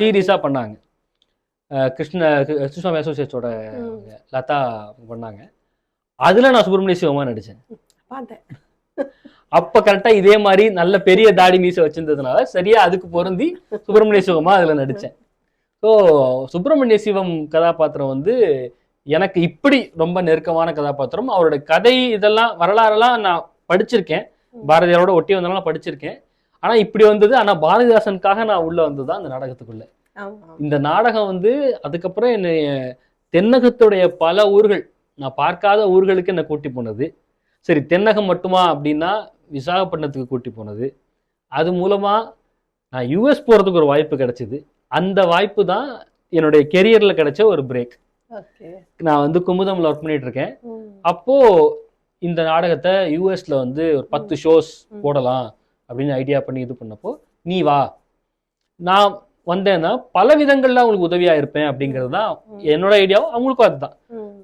சீரியஸா பண்ணாங்க. கிருஷ்ணாமி அசோசியேட்ஸோட லதா பண்ணாங்க. அதுல நான் சுப்பிரமணிய சிவமா நடிச்சேன். அப்ப கரெக்டா இதே மாதிரி நல்ல பெரிய தாடி மீசை வச்சிருந்ததுனால சரியா அதுக்கு பொருந்தி சுப்பிரமணிய சிவமா அதுல நடிச்சேன். ஸோ சுப்பிரமணிய சிவம் கதாபாத்திரம் வந்து எனக்கு இப்படி ரொம்ப நெருக்கமான கதாபாத்திரம். அவரோட கதை இதெல்லாம் வரலாறெல்லாம் நான் படிச்சிருக்கேன், பாரதியாரோட ஒட்டி வந்தெல்லாம் படிச்சிருக்கேன். ஆனா இப்படி வந்தது, ஆனா பாரதிதாசனுக்காக நான் உள்ள வந்ததுதான் அந்த நாடகத்துக்குள்ள. இந்த நாடகம் வந்து அதுக்கப்புறம் என்ன தென்னகத்துடைய பல ஊர்கள், நான் பார்க்காத ஊர்களுக்கு என்ன கூட்டி போனது. சரி தென்னகம் மட்டுமா அப்படின்னா விசாகப்பட்டினத்துக்கு கூட்டி போனது. அது மூலமா நான் யூஎஸ் போறதுக்கு ஒரு வாய்ப்பு கிடைச்சது. அந்த வாய்ப்பு தான் என்னுடைய கெரியர்ல கிடைச்ச ஒரு பிரேக். நான் வந்து குமுதம்ல ஒர்க் பண்ணிட்டு இருக்கேன். அப்போ இந்த நாடகத்தை யூஎஸ்ல வந்து ஒரு 10 ஷோஸ் போடலாம் அப்படின்னு ஐடியா பண்ணி இது பண்ணப்போ நீ வா, நான் வந்தேன்னா பல விதங்கள்ல அவங்களுக்கு உதவியா இருப்பேன் அப்படிங்கிறது தான் என்னோட ஐடியாவும், அவங்களுக்கும் அதுதான்.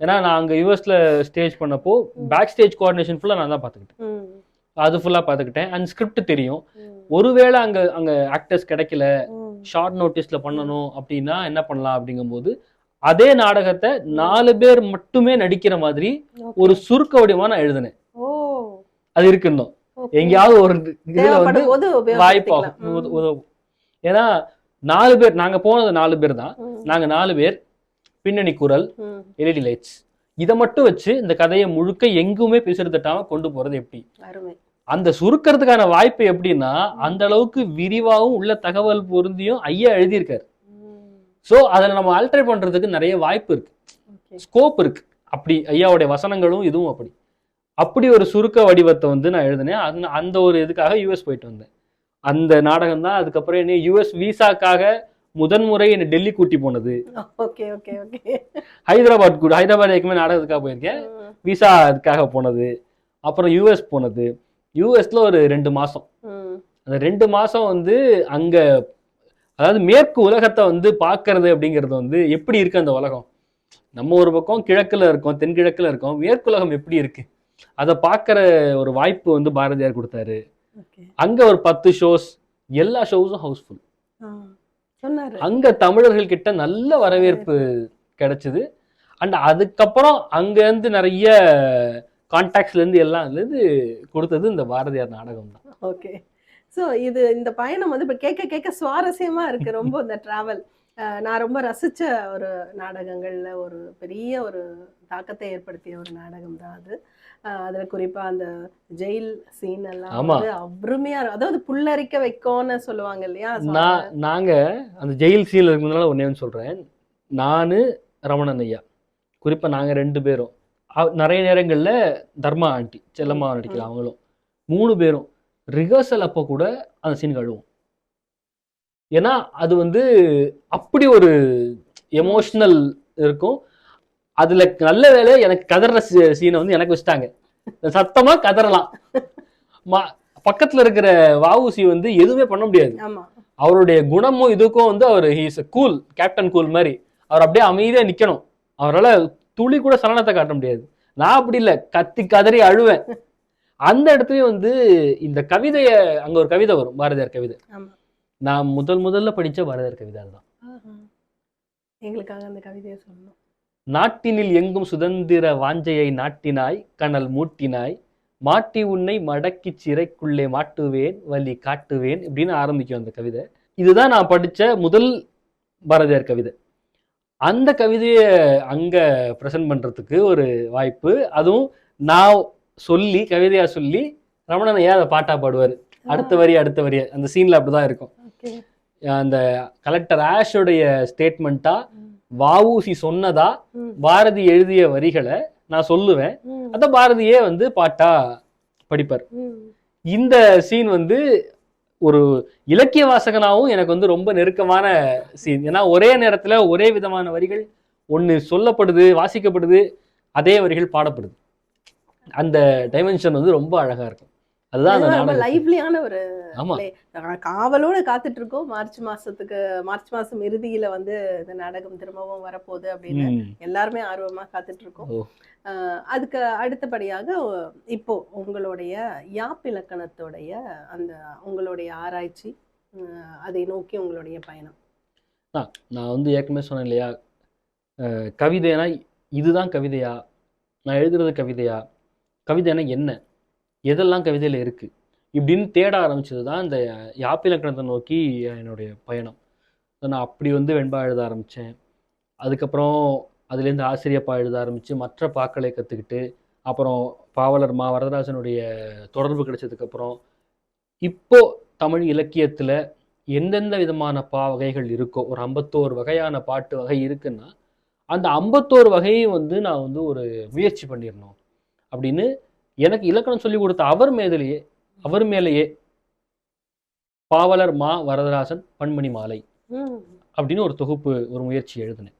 ஏன்னா நான் அங்க யூஎஸ்ல ஸ்டேஜ் பண்ணப்போ பேக் ஸ்டேஜ் கோஆர்டினேஷன் ஃபுல்லா நான் தான் பார்த்துக்கிட்டேன். அது ஃபுல்லா பார்த்துக்கிட்டேன். அண்ட் ஸ்கிரிப்ட் தெரியும். ஒருவேளை அங்க ஆக்டர்ஸ் கிடைக்கல, ஷார்ட் நோட்டீஸ்ல பண்ணணும் அப்படின்னா என்ன பண்ணலாம் அப்படிங்கும்போது அதே நாடகத்தை 4 பேர் மட்டுமே நடிக்கிற மாதிரி ஒரு சுருக்க வடிவமா நான் எழுதினேன். அது இருக்கு இன்னும் எங்கேயாவது ஒரு இதுல வந்து வாய்ப்பாகும், உதவும். ஏன்னா 4 பேர், நாங்க போனது 4 பேர் தான். நாங்க 4 பேர், பின்னணி குரல், எல்இடி லைட்ஸ், இதை மட்டும் வச்சு இந்த கதையை முழுக்க எங்குமே பேசுறது தட்டாம கொண்டு போறது எப்படி? அந்த சுருக்கிறதுக்கான வாய்ப்பு எப்படின்னா அந்த அளவுக்கு விரிவாகவும் உள்ள தகவல் பொருந்தியும் ஐயா எழுதியிருக்காரு. ஸோ அதில் நம்ம ஆல்டர் பண்றதுக்கு நிறைய வாய்ப்பு இருக்கு, ஸ்கோப் இருக்கு. அப்படி ஐயாவுடைய வசனங்களும் இதுவும் அப்படி ஒரு சுருக்க வடிவத்தை வந்து நான் எழுதினேன். அந்த ஒரு இதுக்காக யூஎஸ் போயிட்டு வந்தேன். அந்த நாடகம் தான் அதுக்கப்புறம் என்ன யூஎஸ் விசாக்காக முதன்முறை என்னை டெல்லி கூட்டி போனது. Okay okay okay. ஹைதராபாத் ஏற்கனவே நாடகத்துக்காக போயிருக்கேன், விசா அதுக்காக போனது. அப்புறம் யூஎஸ் போனது. யூஎஸ்ல ஒரு 2 மாசம். அந்த 2 மாசம் வந்து அங்க, அதாவது மேற்கு உலகத்தை வந்து பார்க்கறது அப்படிங்கிறது வந்து எப்படி இருக்கு அந்த உலகம். நம்ம ஒரு பக்கம் கிழக்குல இருக்கோம், தென்கிழக்குல இருக்கோம், மேற்கு உலகம் எப்படி இருக்கு அதை பார்க்கற ஒரு வாய்ப்பு வந்து பாரதியார் கொடுத்தாரு. அங்க ஒரு 10 ஷோஸ், எல்லா ஷோஸும் ஹவுஸ்ஃபுல். அங்க தமிழர்கள் கிட்ட நல்ல வரவேற்பு கிடைச்சது. அண்ட் அதுக்கப்புறம் அங்க இருந்து நிறைய கான்டாக்ட்ஸ்ல இருந்து எல்லாம் இருந்து கொடுத்தது இந்த பாரதியார் நாடகம் தான். ஓகே. ஸோ இந்த பயணம் வந்து இப்போ கேட்க கேட்க சுவாரஸ்யமா இருக்கு ரொம்ப. இந்த டிராவல் நான் ரொம்ப ரசிச்ச ஒரு நாடகங்கள்ல ஒரு பெரிய ஒரு தாக்கத்தை ஏற்படுத்திய ஒரு நாடகம் தான் அது. அதுல குறிப்பா அந்த ஜெயில் சீன் எல்லாம் வந்து அருமையா, அதாவது புல்லரிக்க வைக்கும்னு சொல்லுவாங்க இல்லையா. நாங்க அந்த ஜெயில் சீன்ல இருக்கிறதுனால ஒன்னே சொல்றேன். நானு ரமணன் ஐயா, குறிப்பா நாங்க 2 பேரும் நிறைய நேரங்கள்ல தர்மா ஆண்டி செல்லம்மா நடிக்கலாம், அவங்களும் 3 பேரும் ரிஹர்சல் அப்போ கூட அந்த சீன் கழுவோம். ஏன்னா அது வந்து அப்படி ஒரு எமோஷனல் இருக்கும். அதுல நல்ல வேலை எனக்கு கதற சீனை வந்து எனக்கு வச்சுட்டாங்க. சத்தமா கதறலாம். பக்கத்துல இருக்கிற வஉசி வந்து எதுவுமே பண்ண முடியாது. அவருடைய குணமும் இதுக்கும் வந்து அவர் ஹீஸ் கூல், கேப்டன் கூல் மாதிரி. அவர் அப்படியே அமைதியா நிக்கணும். அவரால் துளி கூட சலனத்தை காட்ட முடியாது. நான் அப்படி இல்லை, கத்தி கதறி அழுவேன். அந்த இடத்துலயும் வந்து இந்த கவிதைய, அங்க ஒரு கவிதை வரும், பாரதியார் கவிதை. நான் முதல்ல படிச்ச பாரதியார் கவிதை அதுதான். எங்களுக்காக அந்த கவிதையை சொல்லணும். நாட்டினில் எங்கும் சுதந்திர வாஞ்சையை நாட்டினாய், கனல் மூட்டினாய், மாட்டி உன்னை மடக்கி சிறைக்குள்ளே மாட்டுவேன், வலி காட்டுவேன் இப்படின்னு ஆரம்பிக்கும் அந்த கவிதை. இதுதான் நான் படிச்ச முதல் பாரதியார் கவிதை. அந்த கவிதையை அங்க பிரசன்ட் பண்றதுக்கு ஒரு வாய்ப்பு. அதுவும் நான் சொல்லி, கவிதையா சொல்லி, ரமணன் ஐயா அதை பாட்டா பாடுவார். அடுத்த வரி அந்த சீன்ல அப்படிதான் இருக்கும். அந்த கலெக்டர் ஆஷோடைய ஸ்டேட்மெண்டா, வஉசி சொன்னதா, பாரதி எழுதிய வரிகளை நான் சொல்லுவேன், அத பாரதியே வந்து பாட்டா படிப்பார். இந்த சீன் வந்து ஒரு இலக்கிய வாசகனாவும் எனக்கு வந்து ரொம்ப நெருக்கமான சீன். ஏன்னா ஒரே நேரத்துல ஒரே விதமான வரிகள் ஒண்ணு சொல்லப்படுது, வாசிக்கப்படுது, அதே வரிகள் பாடப்படுது. அந்த டைமென்ஷன் வந்து ரொம்ப அழகா இருக்கும். அதுதான் லைவ்லியான ஒரு காவலோட காத்துட்டு இருக்கோம். மார்ச் மாசம் இறுதியில வந்து இந்த நாடகம் திரும்பவும் வரப்போகுது அப்படின்னு எல்லாருமே ஆர்வமா காத்துட்டு இருக்கோம். அதுக்கு அடுத்தபடியாக இப்போ உங்களுடைய யாப் இலக்கணத்தோடைய அந்த உங்களுடைய ஆராய்ச்சி, அதை நோக்கி உங்களுடைய பயணம். நான் வந்து ஏற்கனவே சொன்னேன் இல்லையா, கவிதைனா இதுதான் கவிதையா, நான் எழுதுறது கவிதையா, கவிதைனா என்ன, எதெல்லாம் கவிதையில இருக்கு இப்படின்னு தேட ஆரம்பிச்சது தான் இந்த யாப் இலக்கணத்தை நோக்கி என்னுடைய பயணம். நான் அப்படி வந்து வெண்பா எழுத ஆரம்பித்தேன். அதுக்கப்புறம் அதுலேருந்து ஆசிரியப்பா எழுத ஆரம்பித்து மற்ற பாக்களை கற்றுக்கிட்டு, அப்புறம் பாவலர் மா வரதராசனுடைய தொடர்பு கிடைச்சதுக்கப்புறம் இப்போ தமிழ் இலக்கியத்தில் எந்தெந்த விதமான வகைகள் இருக்கோ, ஒரு 51 வகையான பாட்டு வகை இருக்குன்னா அந்த 51 வகையும் வந்து நான் வந்து ஒரு முயற்சி பண்ணிடணும் அப்படின்னு எனக்கு இலக்கணம் சொல்லி கொடுத்த அவர் மேலேயே பாவலர் மா வரதராசன் பன்மணி மாலை அப்படின்னு ஒரு தொகுப்பு, ஒரு முயற்சி எழுதினேன்.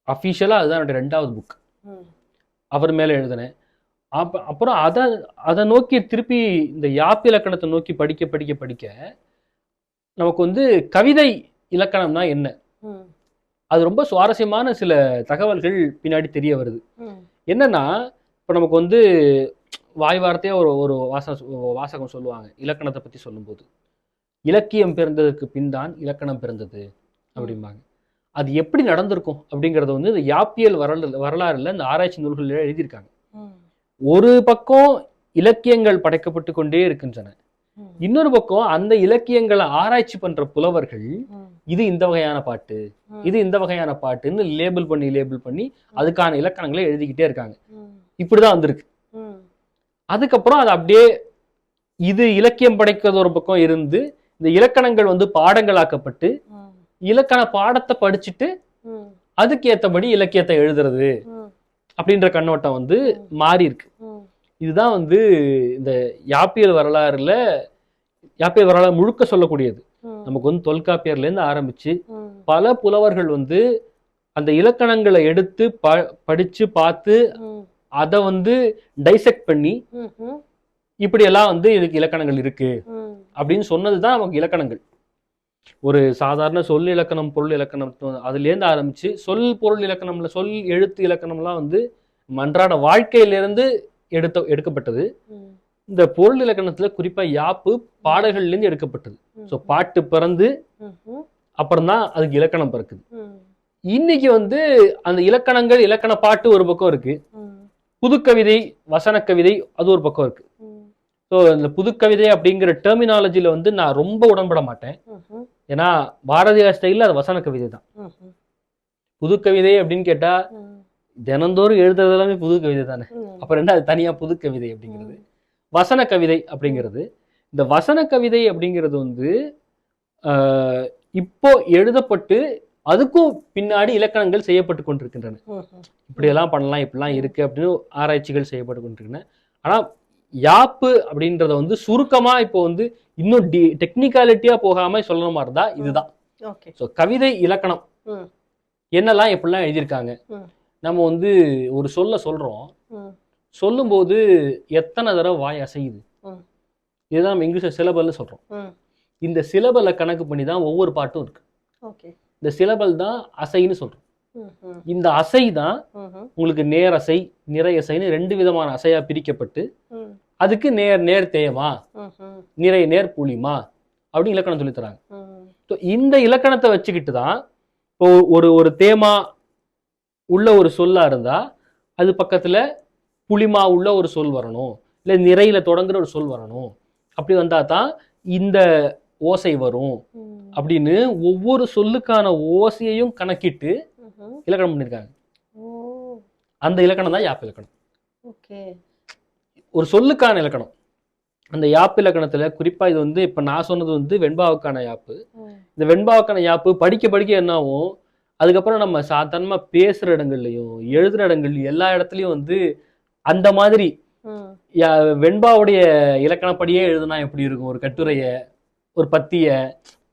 அஃபீஷியலா அதுதான் என்னுடைய 2வது புக். அவர் மேல எழுதினேன். அப்புறம் அதை நோக்கி திருப்பி இந்த யாப் இலக்கணத்தை நோக்கி படிக்க நமக்கு வந்து கவிதை இலக்கணம்னா என்ன, அது ரொம்ப சுவாரஸ்யமான சில தகவல்கள் பின்னாடி தெரிய வருது. என்னன்னா, இப்போ நமக்கு வந்து வாய் வார்த்தையா ஒரு வாசகம் சொல்லுவாங்க இலக்கணத்தை பத்தி சொல்லும்போது, இலக்கியம் பிறந்ததுக்கு பின் தான் இலக்கணம் பிறந்தது அப்படிம்பாங்க. அது எப்படி நடந்திருக்கும் அப்படிங்கறத வந்து இந்த யாப்பியல் வரலாறுல இந்த ஆராய்ச்சி நூல்கள் எழுதியிருக்காங்க. ஒரு பக்கம் இலக்கியங்கள் படைக்கப்பட்டு கொண்டே இருக்கின்றன, இன்னொரு பக்கம் அந்த இலக்கியங்களை ஆராய்ச்சி பண்ற புலவர்கள் இது இந்த வகையான பாட்டு, இது இந்த வகையான பாட்டுன்னு லேபிள் பண்ணி அதுக்கான இலக்கணங்களை எழுதிக்கிட்டே இருக்காங்க. இப்படிதான் வந்திருக்கு. அதுக்கப்புறம் அது அப்படியே இது இலக்கியம் படைக்கிறது ஒரு பக்கம் இருந்து, இந்த இலக்கணங்கள் வந்து பாடங்களாக்கப்பட்டு இலக்கண பாடத்தை படிச்சுட்டு அதுக்கு ஏற்றபடி இலக்கியத்தை எழுதுறது அப்படின்ற கண்ணோட்டம் வந்து மாறி இருக்கு. இதுதான் வந்து இந்த யாப்பியல் வரலாறு முழுக்க சொல்லக்கூடியது. நமக்கு வந்து தொல்காப்பியர்ல இருந்து ஆரம்பிச்சு பல புலவர்கள் வந்து அந்த இலக்கணங்களை எடுத்து படிச்சு பார்த்து அதை வந்து டைசெக்ட் பண்ணி இப்படி எல்லாம் வந்து இதுக்கு இலக்கணங்கள் இருக்கு அப்படின்னு சொன்னதுதான் நமக்கு இலக்கணங்கள். ஒரு சாதாரண சொல் இலக்கணம், பொருள் இலக்கணம், அதுல இருந்து ஆரம்பிச்சு சொல் பொருள் இலக்கணம்ல சொல் எழுத்து இலக்கணம்லாம் வந்து அன்றாட வாழ்க்கையிலிருந்து எடுக்கப்பட்டது. இந்த பொருள் இலக்கணத்துல குறிப்பா யாப்பு பாடல்கள்ல இருந்து எடுக்கப்பட்டது. ஸோ பாட்டு பிறந்து அப்புறம் தான் அதுக்கு இலக்கணம் பிறக்குது. இன்னைக்கு வந்து அந்த இலக்கணங்கள், இலக்கண பாட்டு ஒரு பக்கம் இருக்கு, புதுக்கவிதை, வசன கவிதை அது ஒரு பக்கம் இருக்கு. ஸோ இந்த புதுக்கவிதை அப்படிங்கிற டெர்மினாலஜில வந்து நான் ரொம்ப உடன்பட மாட்டேன். ஏன்னா பாரதியார் ஸ்டைல்ல அது வசன கவிதை தான். புதுக்கவிதை அப்படின்னு கேட்டா தினந்தோறும் எழுதுறது எல்லாமே புது கவிதை தானே. அப்புறம் என்ன அது தனியா புதுக்கவிதை அப்படிங்கிறது? வசன கவிதை அப்படிங்கிறது, இந்த வசன கவிதை அப்படிங்கிறது வந்து இப்போ எழுதப்பட்டு அதுக்கும் பின்னாடி இலக்கணங்கள் செய்யப்பட்டு கொண்டிருக்கின்றன. இப்படி எல்லாம் பண்ணலாம், இப்படிலாம் இருக்கு அப்படின்னு ஆராய்ச்சிகள் செய்யப்பட்டு கொண்டிருக்கின்றன. ஆனா யாப்பு அப்படின்றத வந்து சுருக்கமா இப்போ வந்து இன்னும் டெக்னிக்காலிட்டியா போகாம சொல்ற மாதிரி தான் இதுதான். ஸோ கவிதை இலக்கணம் என்னெல்லாம் எப்படிலாம் எழுதியிருக்காங்க. நம்ம வந்து ஒரு சொல்றோம், சொல்லும் போது எத்தனை தடவை வாய் அசையுது, இதுதான் நம்ம இங்கிலீஷ்ல சிலபல்னு சொல்றோம். இந்த சிலபலை கணக்கு பண்ணி தான் ஒவ்வொரு பாட்டும் இருக்கு. இந்த சிலபல் தான் அசைன்னு சொல்றோம். இந்த அசை தான் உங்களுக்கு நேர் அசை, நிறை அசைன்னு 2 விதமான அசையா பிரிக்கப்பட்டு அதுக்கு நேர் நேர் தேயமா, நிறை நேர் புளிமா அப்படின்னு இலக்கணம் சொல்லி தராங்க. இந்த இலக்கணத்தை வச்சுக்கிட்டு தான் இப்போ ஒரு தேமா உள்ள ஒரு சொல்லா இருந்தா அது பக்கத்துல புளிமா உள்ள ஒரு சொல் வரணும், இல்ல நிறையில தொடங்குற ஒரு சொல் வரணும். அப்படி வந்தா தான் இந்த ஓசை வரும் அப்படின்னு ஒவ்வொரு சொல்லுக்கான ஓசையையும் கணக்கிட்டு இலக்கணம் பண்ணிருக்காங்க. அந்த இலக்கணம் தான் யாப்பு இலக்கணம். ஒரு சொல்லுக்கான இலக்கணம். அந்த யாப்பு இலக்கணத்துல குறிப்பா இது வந்து இப்ப நான் சொன்னது வந்து வெண்பாவுக்கான யாப்பு. இந்த வெண்பாவுக்கான யாப்பு படிக்க படிக்க என்ன ஆகும், அதுக்கப்புறம் நம்ம சாதாரணமா பேசுற இடங்கள்லயும் எழுதுற இடங்கள்லயும் எல்லா இடத்துலயும் வந்து அந்த மாதிரி வெண்பாவுடைய இலக்கணப்படியே எழுதுனா எப்படி இருக்கும், ஒரு கட்டுரைய ஒரு பத்திய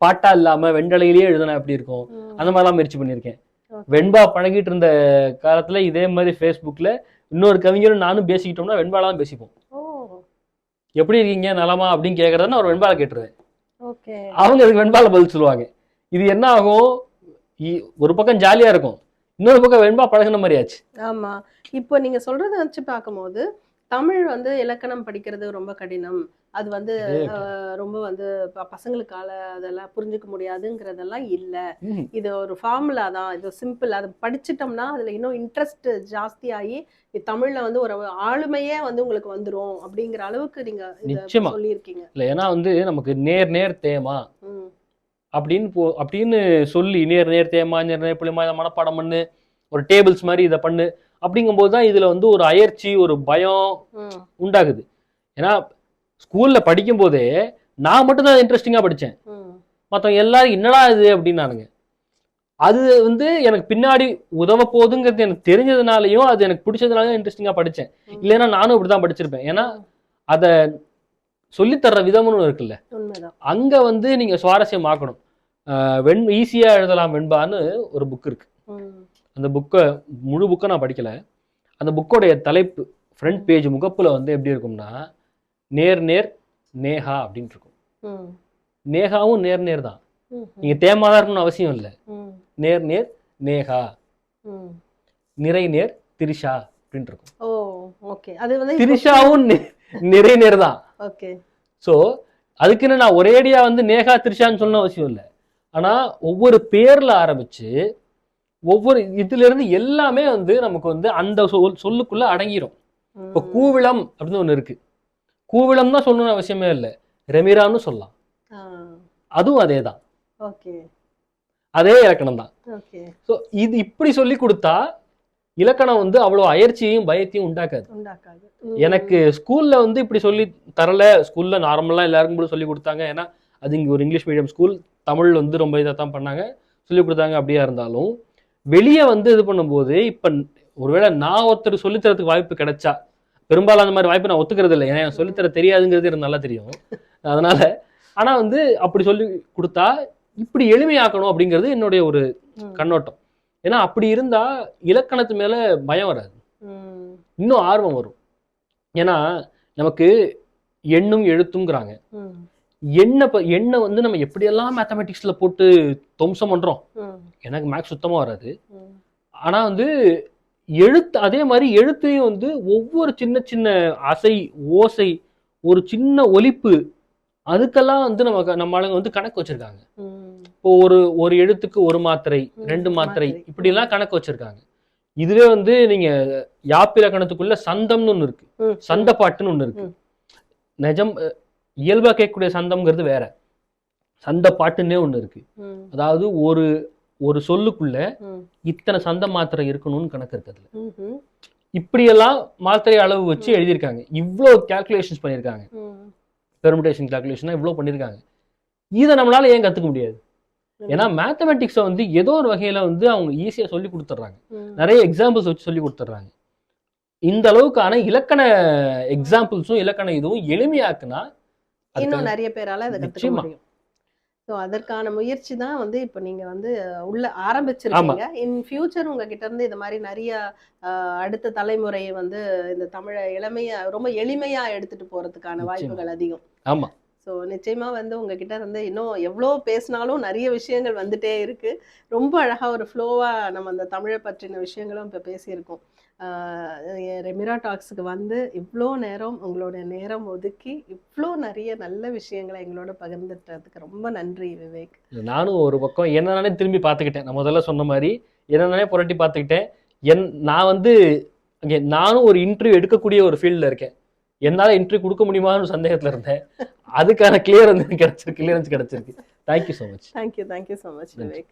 பாட்டா இல்லாம வெண்டலையிலேயே எழுதுனா எப்படி இருக்கும், அந்த மாதிரிலாம் முயற்சி பண்ணியிருக்கேன். வெண்பா பழகிட்டு இருந்த காலத்துல இதே மாதிரி ஃபேஸ்புக்ல இன்னொரு கவிஞரும் நானும் பேசிக்கிட்டோம்னா வெண்பாலாம் பேசிப்போம். எப்படி இருக்கீங்க நலமா அப்படின்னு கேட்கறதுன்னு ஒரு வெண்பால கேட்டுருவேன். அவங்க அதுக்கு வெண்பால பதில் சொல்லுவாங்க. இது என்ன ஆகும், ஒரு பக்கம் ஜாலியா இருக்கும், இன்னொரு பக்கம் வெண்பா பழகின மாதிரி ஆச்சு. ஆமா, இப்போ நீங்க சொல்றதை வச்சு பார்க்கும்போது தமிழ் வந்து இலக்கணம் படிக்கிறது ரொம்ப கடினம், அது வந்து ரொம்ப வந்து பசங்களுக்கால அதெல்லாம் புரிஞ்சுக்க முடியாதுங்கிறதெல்லாம் இல்லை. இது ஒரு ஃபார்முலா தான், இது சிம்பிள், அதை படிச்சுட்டோம்னா அதுல இன்னும் இன்ட்ரெஸ்ட் ஜாஸ்தி ஆகி தமிழ்ல வந்து ஒரு ஆளுமையே வந்து உங்களுக்கு வந்துரும் அப்படிங்கிற அளவுக்கு நீங்க சொல்லியிருக்கீங்க. இல்லை ஏன்னா வந்து நமக்கு நேர் நேர் தேமா அப்படின்னு சொல்லி நேர் நேர் தேமா நேர் நேர் புளிமா இதை மனப்பாடம் பண்ணு, ஒரு டேபிள்ஸ் மாதிரி இதை பண்ணு அப்படிங்கும்போது தான் இதுல வந்து ஒரு அயற்சி, ஒரு பயம் உண்டாகுது. ஏன்னா ஸ்கூல்ல படிக்கும் போதே நான் மட்டும் தான் இன்ட்ரெஸ்டிங்கா படிச்சேன், மற்றவங்க எல்லாரும் என்னடா இது அப்படின்னானுங்க. அது வந்து எனக்கு பின்னாடி உதவ போகுதுங்கிறது எனக்கு தெரிஞ்சதுனாலையும் அது எனக்கு பிடிச்சதுனால இன்ட்ரெஸ்டிங்கா படிச்சேன். இல்லைன்னா நானும் இப்படிதான் படிச்சிருப்பேன். ஏன்னா அத சொல்லித்தர்ற விதம்னு இருக்குல்ல, அங்க வந்து நீங்க சுவாரஸ்யம் ஆக்கணும். ஈஸியா எழுதலாம் வெண்பான்னு ஒரு புக் இருக்கு. அந்த முழு புக்கை நான் படிக்கல. அந்த புக்கோடைய தலைப்பு ஃப்ரண்ட் பேஜ் முகப்புல வந்து எப்படி இருக்கும்னா நேர் நேர் நேஹா அப்படின்னு இருக்கும். நேஹாவும் நேர் நேர் தான், நீங்க தேமாதான் இருக்கணும்னு அவசியம் இல்லை. நேர் நேர் நேஹா, நிறை நேர் திரிஷா அப்படின்னு இருக்கும். திரிஷாவும் நிறை நேர் தான். சோ அதுக்குன்னு நான் ஒரேடியா வந்து நேஹா திரிஷான்னு சொல்லணும் அவசியம் இல்லை. ஆனா ஒவ்வொரு பேர்ல ஆரம்பிச்சு ஒவ்வொரு இதுல இருந்து எல்லாமே வந்து நமக்கு வந்து அந்த சொல்லுக்குள்ள அடங்கிரும். இப்போ கூவிளம் அப்படின்னு ஒண்ணு இருக்கு, கூவிளம் தான் சொல்லணும்னு அவசியமே இல்லை, ரெமிரான்னு சொல்லலாம், அதுவும் அதே தான், அதே இலக்கணம் தான். ஸோ இது இப்படி சொல்லி கொடுத்தா இலக்கணம் வந்து அவ்வளவு அயற்சியையும் பயத்தையும் உண்டாக்காது. எனக்கு ஸ்கூல்ல வந்து இப்படி சொல்லி தரல. ஸ்கூல்ல நார்மலா எல்லாருக்கும் கூட சொல்லி கொடுத்தாங்க, ஏன்னா அது இங்க ஒரு இங்கிலீஷ் மீடியம் ஸ்கூல், தமிழ் வந்து ரொம்ப இதாக தான் பண்ணாங்க, சொல்லி கொடுத்தாங்க. அப்படியா இருந்தாலும் வெளியே வந்து இது பண்ணும்போது இப்ப ஒருவேளை நான் ஒருத்தர் சொல்லித்தரத்துக்கு வாய்ப்பு கிடைச்சா, பெரும்பாலும் அந்த மாதிரி வாய்ப்பு நான் ஒத்துக்கிறது இல்லை, ஏன்னா சொல்லித்தர தெரியாதுங்கிறது எனக்கு நல்லா தெரியும். அதனால ஆனா வந்து அப்படி சொல்லி கொடுத்தா இப்படி எளிமையாக்கணும் அப்படிங்கிறது என்னுடைய ஒரு கண்ணோட்டம். ஏன்னா அப்படி இருந்தா இலக்கணத்து மேல பயம் வராது, இன்னும் ஆர்வம் வரும். ஏன்னா நமக்கு எண்ணும் எழுத்துங்கிறாங்க. எண்ணை வந்து நம்ம எப்படியெல்லாம் மேத்தமெட்டிக்ஸ்ல போட்டு துவம்சம் பண்றோம். எனக்கு மேக்ஸ் சுத்தமா வராது. ஆனா வந்து எழுத்து அதே மாதிரி எழுத்தையும் வந்து ஒவ்வொரு சின்ன சின்ன அசை, ஓசை, ஒரு சின்ன ஒலிப்பு, அதுக்கெல்லாம் வந்து நம்ம ஆளுங்க வந்து கணக்கு வச்சிருக்காங்க. இப்போ ஒரு எழுத்துக்கு ஒரு மாத்திரை, 2 மாத்திரை, இப்படி எல்லாம் கணக்கு வச்சிருக்காங்க. இதுவே வந்து நீங்க யாப்பிலக்கணத்துக்குள்ள சந்தம்னு ஒண்ணு இருக்கு, சந்த பாட்டுன்னு ஒண்ணு இருக்கு. நிஜம் இயல்பா கேட்கக்கூடிய சந்தம்ங்கிறது வேற, சந்த பாட்டுன்னே ஒண்ணு இருக்கு. அதாவது ஒரு சொல்லுக்குள்ள இத்தனை சந்த மாத்திரை இருக்கணும்னு கணக்கு இருக்கிறதுல இப்படியெல்லாம் மாத்திரை அளவு வச்சு எழுதியிருக்காங்க. இவ்வளோ கால்குலேஷன்ஸ் பண்ணியிருக்காங்க, பெர்முடேஷன் கால்குலேஷன் இவ்வளோ பண்ணியிருக்காங்க. இதை நம்மளால ஏன் கத்துக்க முடியாது? ஏன்னா மேத்தமெட்டிக்ஸை வந்து ஏதோ ஒரு வகையில வந்து அவங்க ஈஸியா சொல்லி கொடுத்துட்றாங்க, நிறைய எக்ஸாம்பிள்ஸ் வச்சு சொல்லி கொடுத்துட்றாங்க. இந்த அளவுக்கான இலக்கண எக்ஸாம்பிள்ஸும் இலக்கண இதுவும் எளிமையாக்குனா இன்னும் நிறைய பேரால அதை கத்துக்க முடியும். ஸோ அதற்கான முயற்சி தான் வந்து இப்போ நீங்கள் வந்து உள்ள ஆரம்பிச்சிருக்கீங்க. இன் ஃபியூச்சர் உங்ககிட்ட இருந்து இது மாதிரி நிறைய அடுத்த தலைமுறையை வந்து இந்த தமிழை ரொம்ப எளிமையா எடுத்துட்டு போறதுக்கான வாய்ப்புகள் அதிகம். ஆமா. ஸோ நிச்சயமா வந்து உங்ககிட்ட இருந்து இன்னும் எவ்வளோ பேசினாலும் நிறைய விஷயங்கள் வந்துட்டே இருக்கு. ரொம்ப அழகா ஒரு ஃப்ளோவா நம்ம அந்த தமிழை பற்றின விஷயங்களும் இப்போ பேசியிருக்கோம். ரெமிரா டாக்ஸுக்கு வந்து இவ்வளோ நேரம் உங்களோட நேரம் ஒதுக்கி இவ்வளோ நிறைய நல்ல விஷயங்களை எங்களோட பகிர்ந்துட்டதுக்கு ரொம்ப நன்றி விவேக். நானும் ஒரு பக்கம் என்னன்னானே திரும்பி பார்த்துக்கிட்டேன். நான் முதல்ல சொன்ன மாதிரி என்னன்னானே புரட்டி பார்த்துக்கிட்டேன். நான் வந்து நானும் ஒரு இன்டர்வியூ எடுக்கக்கூடிய ஒரு ஃபீல்டில் இருக்கேன். என்னால் இன்டர்வியூ கொடுக்க முடியுமான்னு சந்தேகத்தில் இருந்தேன். அதுக்கான கிளியரன்ஸ் கிடைச்சிருக்கு. Thank you so much. Thank you so much Vivek.